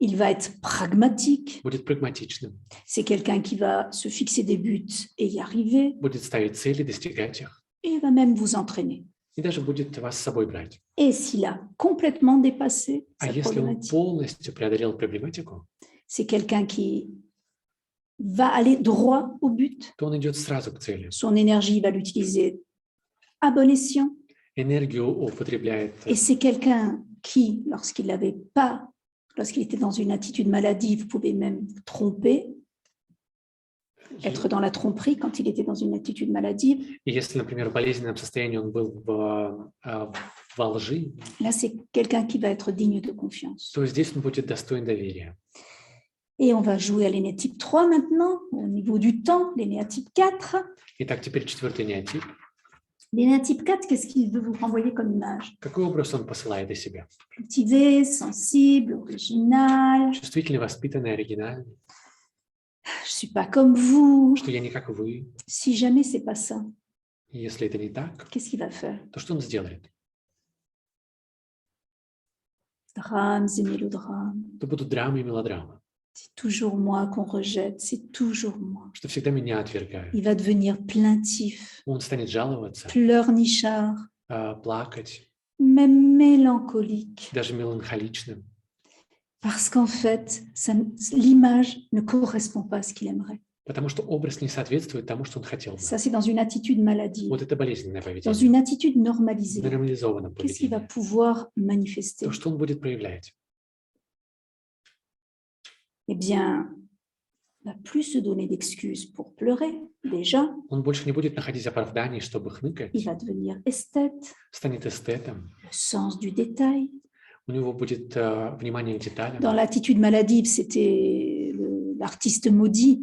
Il va être pragmatique. будет прагматичным, C'est quelqu'un qui va se fixer des buts et y arriver. будет ставить цели, достигать их, Et il va même vous entraîner. и даже будет вас с собой брать. Et s'il a complètement dépassé А sa если он problématique, полностью преодолел проблематику, c'est quelqu'un qui va aller droit au but. то он идет сразу к цели. Son énergie, il va l'utiliser à bon escient. Энергию употребляет. Et c'est quelqu'un qui, lorsqu'il était dans une attitude maladive, pouvait même tromper, être dans la tromperie quand il était dans une attitude maladive. И если, например, в болезненном состоянии он был во лжи, Là, c'est quelqu'un qui va être digne de confiance. то здесь он будет достоин доверия. Et on va jouer à l'énéatype 3 maintenant, au niveau du temps, l'énéatype 4. Итак, теперь четвертый неотип. L'énéatype 4, qu'est-ce qu'il veut vous renvoyer comme image? Какой образ он посылает о себе? Cultivé, sensible, original. Чувствительный, воспитанный, оригинальный. Je suis pas comme vous. Что я не как вы. Si jamais c'est pas ça, И если это не так, qu'est-ce qu'il va faire? то что он сделает? Drames et mélodrames. То будут драмы и мелодрамы. C'est toujours moi qu'on rejette, c'est toujours moi. Что всегда меня отвергают. Il va devenir plaintif, Он станет жаловаться, pleurnichard, плакать, même mélancolique. даже меланхоличным. Parce qu'en fait, l'image ne correspond pas à ce qu'il aimerait. Потому что образ не соответствует тому, что он хотел бы. Ça, c'est dans une attitude maladive. Вот это болезненное Dans поведение. une attitude normalisée. В нормализованном Qu'est-ce qu'il va поведении. pouvoir manifester? То, что он будет проявлять? Eh bien, il ne va plus se donner d'excuses pour pleurer, déjà. Он больше не будет находить оправданий, чтобы хныкать. Il va devenir esthète, Станет эстетом. le sens du détail. У него будет внимание к деталям. Dans l'attitude maladive, c'était l'artiste maudit.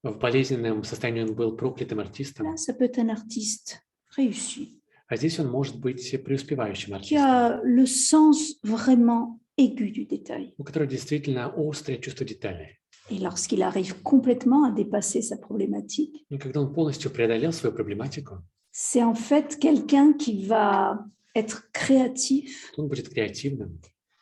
В болезненном состоянии он был проклятым артистом. Là, ça peut être un artiste réussi, А здесь он может быть преуспевающим qui артистом, a le sens vraiment aigu du détail. у которого действительно острое чувство деталей. Et lorsqu'il arrive complètement à dépasser sa problématique, И когда он полностью преодолел свою проблематику, c'est en fait quelqu'un qui va être créatif то он будет креативным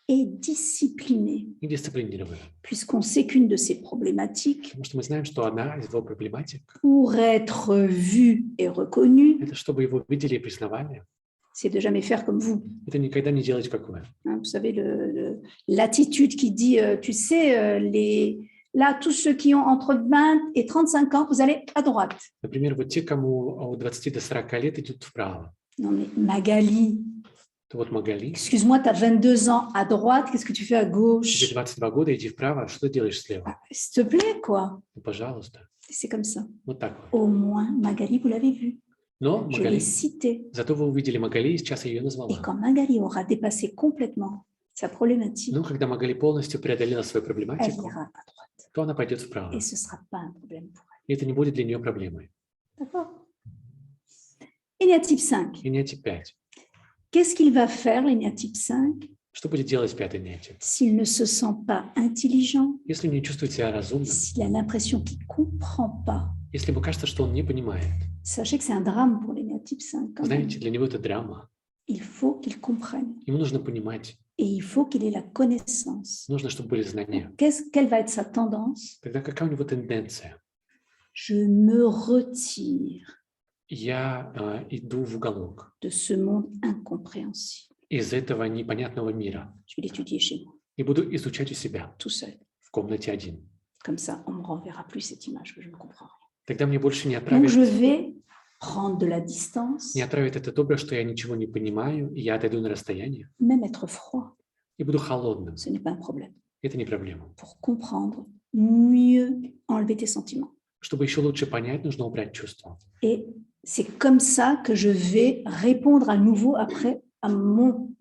et discipliné, и дисциплинированным. puisqu'on sait qu'une de ces problématiques, Потому что мы знаем, что одна из его проблематик pour être vue et reconnue, – это чтобы его видели и признавали. c'est de jamais faire comme vous. Это никогда не делать, как вы. Hein, vous savez, l'attitude qui dit, tu sais, là, tous ceux qui ont entre 20 et 35 ans, vous allez à droite. Например, вот те, кому от 20 до 40 лет, идут вправо. Non, mais Magali, То вот Магали, excuse-moi, tu as 22 ans à droite, qu'est-ce que tu fais à тебе gauche? 22 года, иди вправо, что ты делаешь слева? Ah, s'il te plaît, quoi. Ну, пожалуйста. C'est comme ça. Вот так вот. Au moins, Magali, vous l'avez vu. Но Je l'ai Магали, cité. зато вы увидели Магали, и сейчас я ее Et назвала. quand Magali aura dépassé complètement sa problématique, Но когда Магали полностью преодолела свою elle проблематику, ira à droite. то она пойдет вправо. Et ce ne sera pas un problème pour И это не будет для нее проблемой. elle. D'accord? Énéatype 5. Генетик 5. Qu'est-ce qu'il va faire, l'énéatype 5? Что будет делать пятый нейротип? s'il ne se sent pas intelligent, Если он не чувствует себя разумным, s'il a l'impression qu'il ne comprend pas, если ему кажется, что он не понимает, sachez que c'est un drame pour les néotypes 5 quand même. знаете, для него это драма. Il faut qu'il comprenne Ему нужно понимать, et il faut qu'il ait la connaissance. нужно, чтобы были знания. Quelle va être sa tendance? Тогда какая у него тенденция? Je me retire Я иду в уголок de ce monde incompréhensible. из этого непонятного мира Je vais l'étudier chez moi, и буду изучать у себя tout seul. в комнате один. Comme ça, on ne me renverra plus cette image que je ne comprends rien. Тогда мне больше не Donc, je отправят, vais prendre de la distance, не отправят это добро, что я ничего не понимаю, и я отойду на расстояние même être froid, и буду холодным. ce n'est pas un problème. Это не проблема. Pour comprendre, mieux enlever tes sentiments. Чтобы еще лучше понять, нужно убрать чувства. Et c'est comme ça que je vais répondre à nouveau après à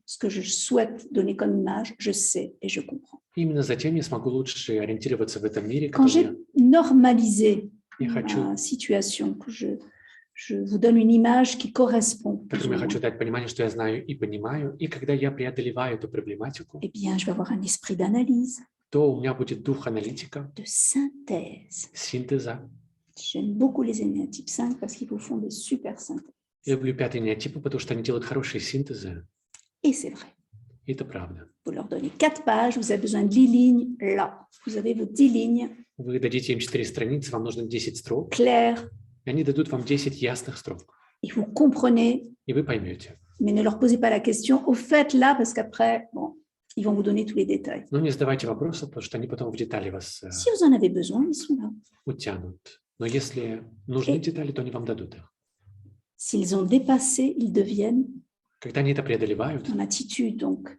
ce que je souhaite donner comme image. Je sais et je comprends. Именно затем я смогу лучше ориентироваться в этом мире, Quand j'ai который normalisé я хочу, ma situation, que je vous donne une image qui correspond, plus которым ou я moins, хочу дать понимание, что я знаю и понимаю, и когда я преодолеваю эту проблематику, eh bien, je vais avoir un esprit d'analyse, то у меня будет дух аналитика, de synthèse. синтеза. J'aime beaucoup les énéatypes 5 parce qu'ils vous font des super synthèses. Я люблю пятый неотипы, потому что они делают хорошие синтезы, Et c'est vrai. и это правда. Vous leur donnez 4 pages, vous avez besoin de 10 lignes. Là, vous avez vos 10 lignes Вы дадите им 4 страницы, вам нужно 10 строк, claires и они дадут вам 10 ясных строк, et vous comprenez, и вы поймете. mais ne leur posez pas la question au fait là, parce qu'après, bon, ils vont vous donner tous les détails. Но не задавайте вопросов, потому что они потом в детали вас Si vous en avez besoin, ils sont là. утянут. Но если нужны детали, то они вам дадут их. S'ils ont dépassé, ils deviennent Когда они это преодолевают, en attitude, donc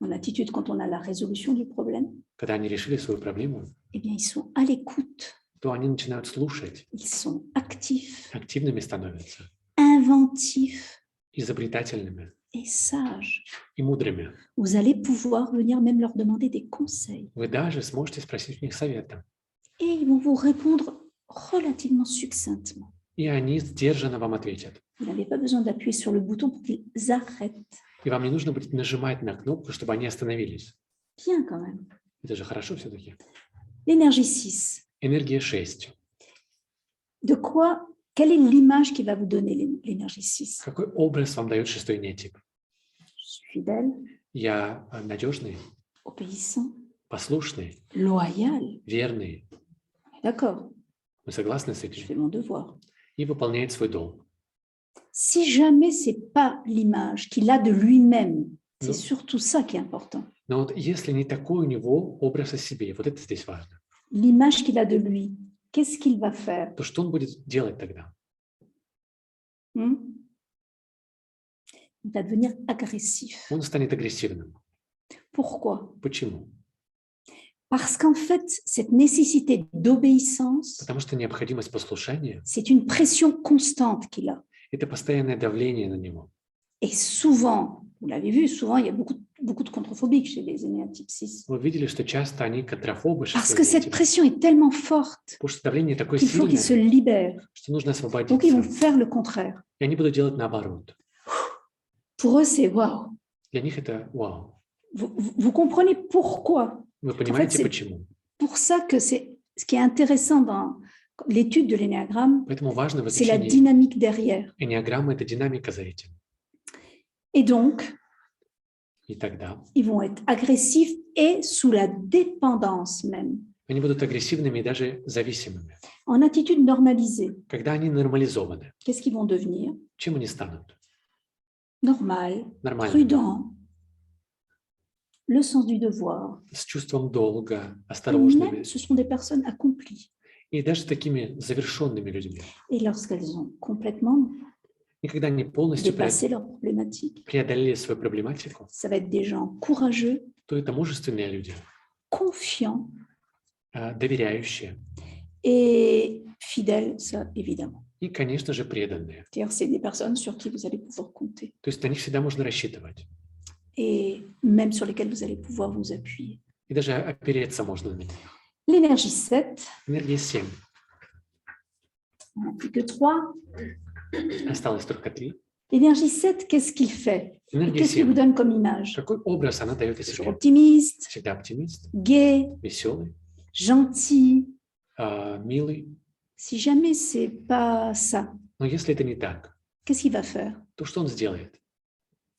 en attitude quand on a la résolution du problème, когда они решили свою проблему, eh bien, ils sont à l'écoute, то они начинают слушать, ils sont actifs, активными становятся, inventifs изобретательными et sages. и мудрыми. Vous allez pouvoir venir même leur demander des conseils. Вы даже сможете спросить у них совета, Et ils vont vous répondre relativement succinctement. и они сдержанно вам ответят. Vous n'avez pas besoin d'appuyer sur le bouton pour qu'ils arrêtent. И вам не нужно будет нажимать на кнопку, чтобы они остановились. Bien quand même. Это же хорошо все-таки. L'énergie 6. Энергия 6. De quoi, quelle est l'image qui va vous donner l'énergie 6? Какой образ вам дает шестой неотип? Je suis fidèle, Я надежный, obéissant, послушный, loyal. верный. D'accord, Вы согласны с je этим? fais mon devoir. И выполняет свой долг. Si jamais ce n'est pas l'image qu'il a de lui-même, c'est Non. surtout ça qui est important. Но вот если не такой у него образ о себе, вот это здесь важно, L'image qu'il a de lui, qu'est-ce qu'il va faire? то что он будет делать тогда? Il va devenir agressif. Он станет агрессивным. Pourquoi? Почему? Parce qu'en fait, cette nécessité d'obéissance, Потому что необходимость послушания c'est une pression constante qu'il a. – это постоянное давление на него. Et souvent, vous l'avez vu, souvent, il y a beaucoup de contrephobiques chez les énéatypes 6. Вы видели, что часто они контрофобы, Parce que cette pression est tellement forte потому что давление такое qu'il faut qu'ils se сильное, libèrent. что нужно Donc, ils vont освободиться. faire le contraire. И они будут делать наоборот. Pour eux, c'est waouh. Для них это вау. Vous comprenez pourquoi? Вы понимаете, c'est- почему? Pour ça que c'est ce qui est intéressant dans l'étude de l'énéagramme, Поэтому важно в c'est la изучении dynamique derrière. энеаграммы – это динамика за этим. Et donc, И тогда ils vont être agressifs et sous la dépendance même. они будут агрессивными и даже зависимыми. En attitude normalisée, Когда они нормализованы, qu'est-ce qu'ils vont devenir? чем они станут? Normal, Нормально. prudent, le sens du devoir. С чувством долга, Et осторожными. même, ce sont des personnes accomplies. И даже такими завершенными людьми. Et lorsqu'elles ont complètement И когда они полностью dépassé leurs problématiques, преодолели свою проблематику, ça va être des gens courageux, то это мужественные люди, confiants доверяющие et fidèles, ça évidemment. и, конечно же, преданные. C'est-à-dire, c'est des personnes sur qui vous allez pouvoir compter То есть на них всегда можно рассчитывать. et même sur lesquelles vous allez pouvoir vous appuyer. И даже опереться можно на них. L'énergie 7, Энергия 7. on n'a plus que 3. Осталось только 3. L'énergie 7, qu'est-ce qu'il fait? Et Энергия qu'est-ce qu'il vous 7. donne comme image? Какой образ она дает о Toujours себе? optimiste, Всегда оптимист, gai, веселый, gentil. милый. Si jamais c'est pas ça, Но если это не так, qu'est-ce qu'il va faire то что он сделает?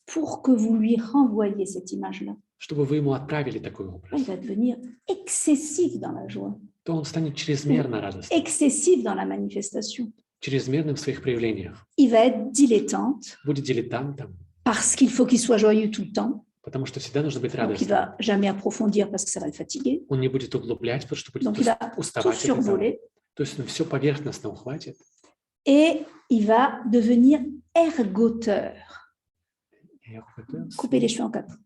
pour que vous lui renvoyiez cette image-là? Чтобы вы ему отправили такой Il образ, va devenir excessif dans la joie, то он станет чрезмерно радостным, excessif dans la manifestation. чрезмерным в своих проявлениях, Il va être dilettante будет дилетантом, parce qu'il faut qu'il soit joyeux tout le temps. потому что всегда нужно быть Donc, il радостным. va jamais approfondir parce que ça va le fatiguer. Он не будет углублять, потому что будет Donc, il va tout уставать от этого. survoler То есть он все поверхностно ухватит, et il va devenir ergoteur. и Couper les cheveux en quatre.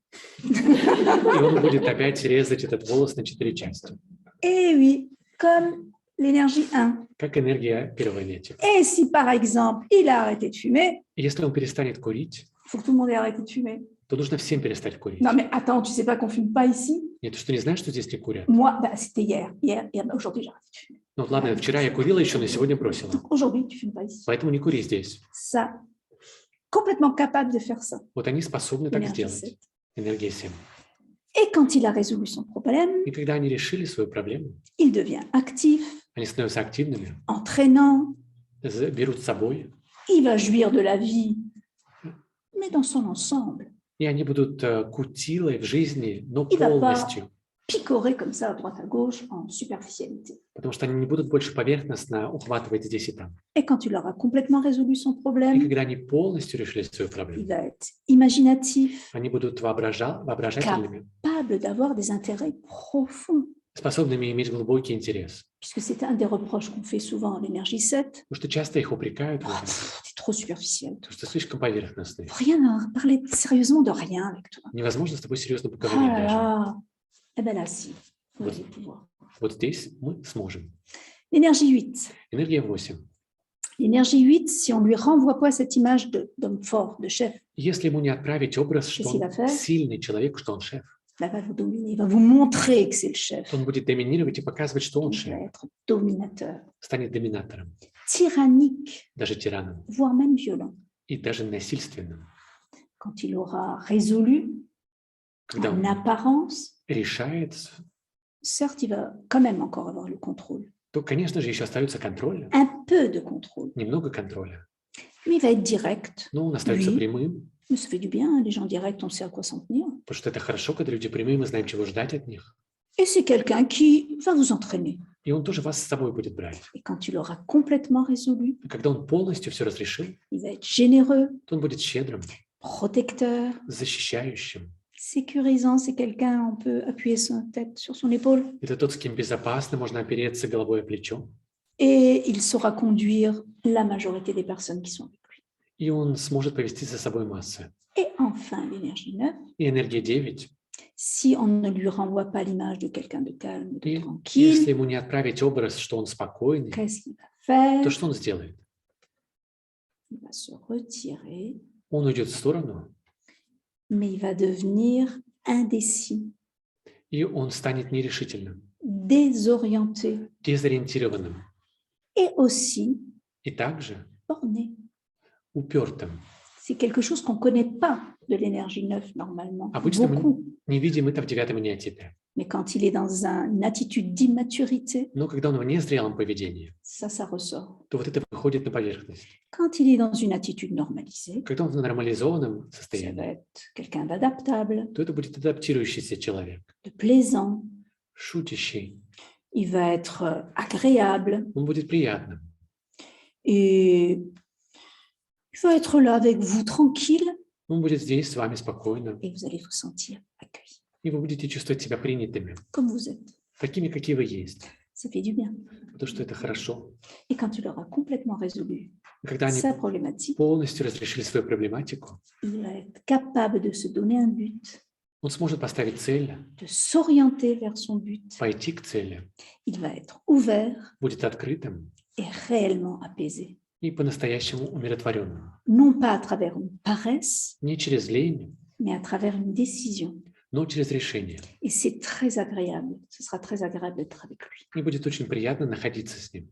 он будет опять резать этот волос на 4 части, Et oui, comme l'énergie 1. как энергия первой нити. Et si par exemple, il a arrêté de fumer, И если он перестанет курить, il faut que tout le monde ait arrêté de fumer. то нужно всем перестать курить. Non, mais attends, tu sais pas qu'on fume pas ici? Нет, ты что, не знаешь, что здесь не курят? Moi, bah, c'était hier. Hier, bah, aujourd'hui, j'ai arrêté de fumer. Ну ладно, вчера я курила еще, но сегодня бросила. Donc aujourd'hui, tu fumes pas ici. Поэтому не кури здесь. Ça, complètement capable de faire ça. Вот они способны так Énergie сделать. 7. Энергия 7. Et quand il a résolu son problème, И когда они решили свою проблему, il devient actif, они становятся активными, entraînant, берут с собой, il va jouir de la vie, mais dans son ensemble. и они будут кутилой в жизни, но И да, полностью. Picorer comme ça à droite à gauche en superficialité. Потому что они не будут больше поверхностно ухватывать здесь и там. Et quand il aura complètement résolu son И problème, когда они полностью решили свою il проблему, va être imaginatif, они будут воображательными, capable d'avoir des intérêts profonds. способными иметь глубокий интерес. Puisque c'est un des reproches qu'on fait souvent à l'énergie 7. Потому что часто их упрекают, в этом, C'est trop superficiel. потому что слишком поверхностные. Rien à parler sérieusement de rien avec toi. Невозможно с тобой серьезно Oh поговорить là даже. là. Eh bien là, si, vous Вот. allez pouvoir. Вот здесь мы сможем. L'énergie 8. Энергия 8. L'énergie 8, si on lui renvoie pas cette image d'homme fort, de chef, Если ему не отправить образ, что Qu'est-ce qu'il va он faire? сильный человек, что он шеф, là, va vous dominer, il va vous montrer que c'est le chef. то он будет доминировать и показывать, что он Il va шеф, être dominateur, станет доминатором, tyrannique, даже тираном voire même violent. и даже насильственным. Quand il aura résolu, Когда en он apparence, решает, certes, il va quand même encore avoir le contrôle. то, конечно же, еще остается контроль, Un peu de contrôle. немного контроля, Mais il va être direct. но он остается Oui. прямым, Mais ça fait du bien, les gens directs, on sait à quoi s'en tenir. потому что это хорошо, когда люди прямые, мы знаем, чего ждать от них. Et c'est quelqu'un qui va vous entraîner. И он тоже вас с собой будет брать. Et quand il aura complètement résolu, И когда он полностью все разрешил, il va être généreux, то он будет щедрым, protecteur, защищающим. sécurisant. C'est quelqu'un, on peut appuyer sa tête sur son épaule. Это тот, с кем безопасно можно опереться головой о плечо. Et il saura conduire la majorité des personnes qui sont avec lui. И он сможет повести за собой массы. Et enfin, l'énergie 9, И энергия 9. si on ne lui renvoie pas l'image de quelqu'un de calme, de И tranquille, если ему не отправить образ, что он спокойный, qu'est-ce qu'il va faire? то что он сделает? Il va se retirer, Он уйдет в сторону, mais il va devenir indécis, и он станет нерешительным, désorienté дезориентированным et aussi и также borné. упертым. C'est quelque chose qu'on ne connaît pas de l'énergie 9 normalement, Обычно beaucoup. мы не видим это в 9-м неотипе. Mais quand il est dans une attitude d'immaturité, Но когда он в незрелом поведении, ça ressort. то вот это выходит на поверхность. Quand il est dans une attitude normalisée, Когда он в нормализованном ça va состоянии, être quelqu'un d'adaptable, то это будет адаптирующийся человек, de plaisant. шутящий. Il va être agréable Он будет приятным. et il va être là avec vous tranquille Он будет здесь с вами спокойно, et vous allez vous sentir accueilli и вы будете чувствовать себя принятыми, comme vous êtes. такими, какие вы есть, Ça fait du bien. потому что это хорошо. Et quand il aura complètement résolu И когда они sa problématique, полностью разрешили свою проблематику, il va être capable de se donner un but, он сможет поставить цель, de s'orienter vers son but. пойти к цели, Il va être ouvert будет открытым et réellement apaisé. и по-настоящему умиротворенным. Non pas à travers une paresse, Не через лень, mais à travers une décision. но через решение. Et c'est très agréable. Ce sera très agréable d'être avec lui. И будет очень приятно находиться с ним.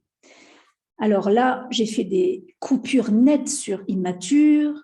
Alors là, j'ai fait des coupures nettes sur immature,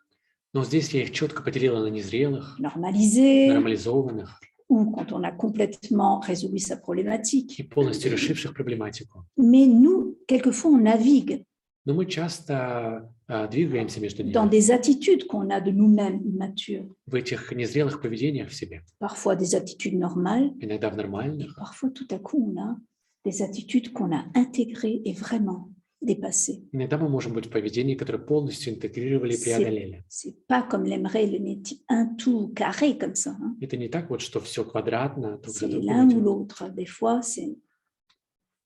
Но здесь я их четко поделила на незрелых, normalisés, нормализованных ou quand on a complètement résolu sa problématique. и полностью решивших проблематику. Mais nous, quelquefois, on navigue Но мы часто двигаемся между dans ними des attitudes qu'on a de nous-mêmes immatures, в этих незрелых поведениях в себе. parfois des attitudes normales, Иногда в et нормальных, parfois tout à coup on a des attitudes qu'on a intégrées et vraiment dépassées. иногда мы можем быть в поведении, которое полностью интегрировали и преодолели. C'est pas comme l'aimerait le nez, un tout carré comme ça. Hein. Это не так вот, что все квадратно, друг за C'est другом l'un ou идет. l'autre. Des fois, c'est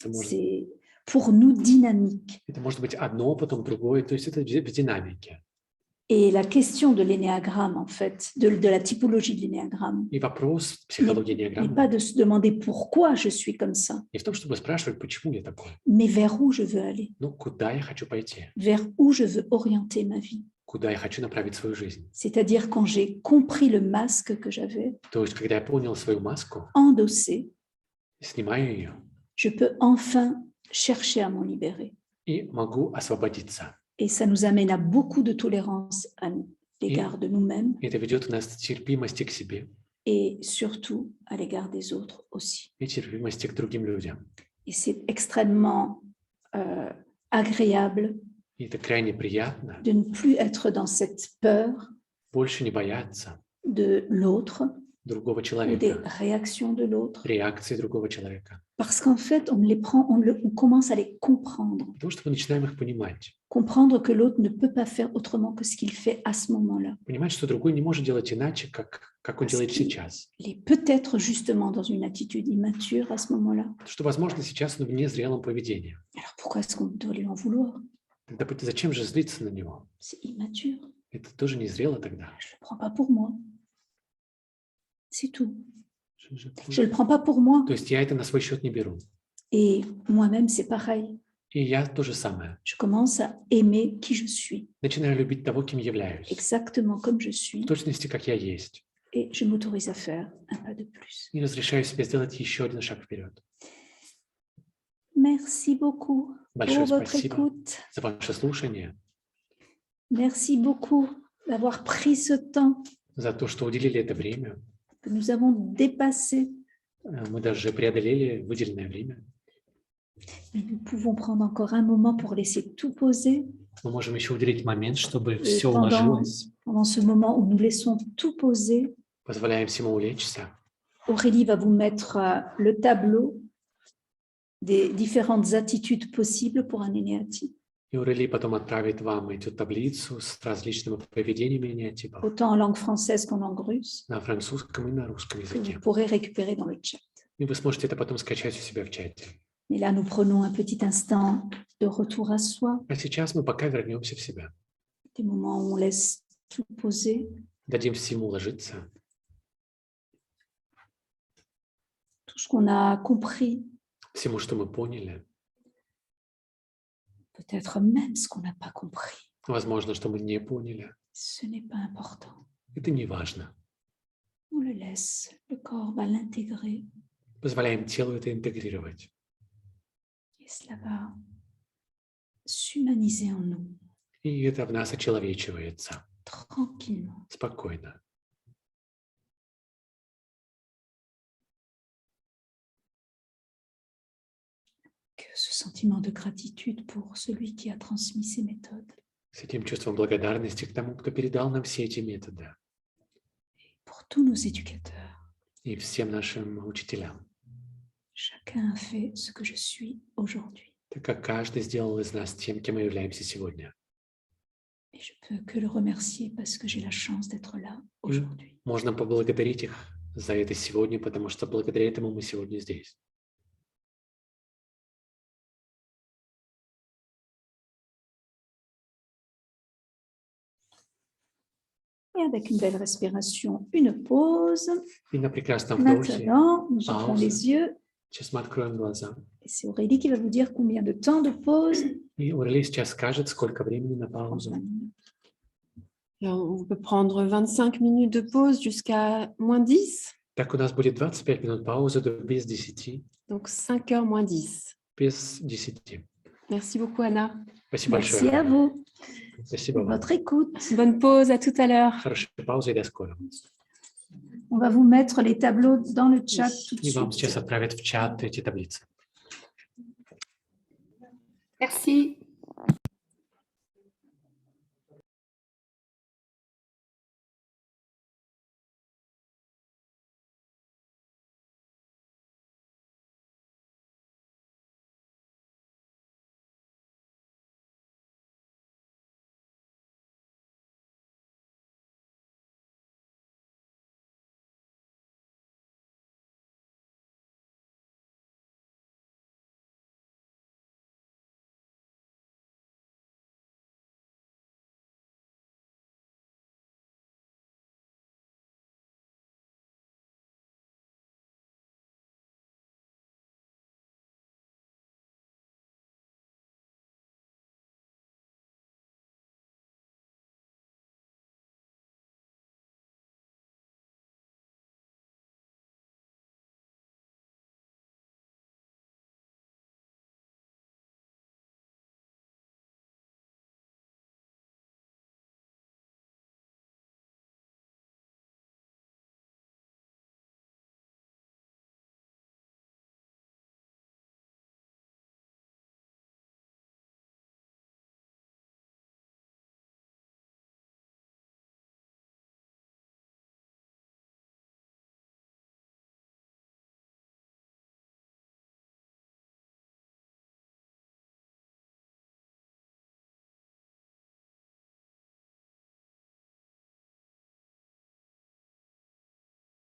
Это может, c'est pour nous dynamique. это может быть одно, потом другое, то есть это в динамике. Et la question de l'énéagramme, en fait, de la typologie de l'énéagramme, И вопрос психологии n'est диаграммы pas de se demander pourquoi je suis comme ça, не в том, чтобы спрашивать, почему я такой, mais vers où je veux aller, но куда я хочу пойти, vers où je veux orienter ma vie. куда я хочу направить свою жизнь. C'est-à-dire quand j'ai compris le masque que j'avais То есть, когда я понял свою маску, endossé, снимаю ее je peux enfin chercher à m'en libérer. и могу освободиться. Et ça nous amène à beaucoup de tolérance à l'égard de nous-mêmes Это ведет нас к терпимости к себе et surtout à l'égard des autres aussi. и терпимости к другим людям. Et c'est extrêmement agréable И это крайне приятно, de ne plus être dans cette peur больше не бояться de l'autre другого ou des человека, réactions de l'autre, реакции другого человека. parce qu'en fait, on commence à les comprendre, Потому что мы начинаем их понимать. comprendre que l'autre ne peut pas faire autrement que ce qu'il fait à ce moment-là. Понимать, что другой не может делать иначе, как он делает сейчас. Il est peut-être justement dans une attitude immature à ce moment-là. Потому что, возможно, сейчас он в незрелом поведении. Alors pourquoi est-ce qu'on doit lui en vouloir? Тогда зачем же злиться на него? C'est immature. Это тоже незрело тогда. Je ne le prends pas pour moi. C'est tout. Je То ne le prends pas pour moi. есть я это на свой счет не беру. Et moi-même, c'est pareil. И я то же самое. Je commence à aimer qui je suis, Начинаю любить того, кем являюсь. exactement comme je suis, В точности, как я есть. et je m'autorise à faire un pas de plus. И разрешаю себе сделать еще один шаг вперед. Merci beaucoup Большое pour votre спасибо écoute. за ваше слушание, Merci beaucoup d'avoir pris ce temps за то, что уделили это время. que nous avons dépassé. Мы даже преодолели выделенное время. Mais nous pouvons prendre encore un moment pour laisser tout poser. Мы можем еще уделить момент, чтобы все pendant, уложилось. pendant ce moment où nous laissons tout poser, Позволяем всему улечься. Aurélie va vous mettre le tableau des différentes attitudes possibles pour un énéatype, И Урели потом отправит вам эту таблицу с различными поведениями эниотипов autant en langue française qu'en langue russe, на французском и на русском que языке. vous pourrez récupérer dans le chat. И вы сможете это потом скачать у себя в чате. Et là, nous prenons un petit instant de retour à soi, А сейчас мы пока вернемся в себя. des moments où on laisse tout poser, Дадим всему уложиться. tout ce qu'on a compris, Всему, что мы поняли. peut-être même ce qu'on n'a pas compris. Возможно, что мы не поняли. Ce n'est pas important. Это не важно. On le laisse, le corps va l'intégrer Позволяем телу это интегрировать. et cela va s'humaniser en nous, И это в нас очеловечивается. tranquillement. Спокойно. Que ce sentiment de gratitude pour celui qui a transmis ces méthodes, С этим чувством благодарности к тому, кто передал нам все эти методы. pour tous nos éducateurs. И всем нашим учителям. Chacun a fait ce que je suis aujourd'hui. Так как каждый сделал из нас тем, кем мы являемся сегодня. Et je peux que le remercier parce que j'ai la chance d'être là aujourd'hui. Можно поблагодарить их за это сегодня, потому что благодаря этому мы сегодня здесь. Et avec une belle respiration, une pause. И на прекрасном вдохе. Maintenant, nous ouvrons Pause. les yeux. Сейчас мы откроем глаза. Et c'est Aurélie qui va vous dire combien de temps de pause. И Урели сейчас скажет, сколько времени на паузу. 20 minutes. Alors, on peut prendre 25 minutes de pause jusqu'à moins 10, Так у нас будет 25 минут паузы до без 10. donc 5h moins 10. Без 10. Merci beaucoup, Anna. Спасибо Merci большое. à vous Спасибо pour вам. votre écoute. Bonne pause, à tout à l'heure. Хорошей паузы и до скорого. On va vous mettre les tableaux dans le chat tout de И вам suite. сейчас отправят в чат эти таблицы. Merci.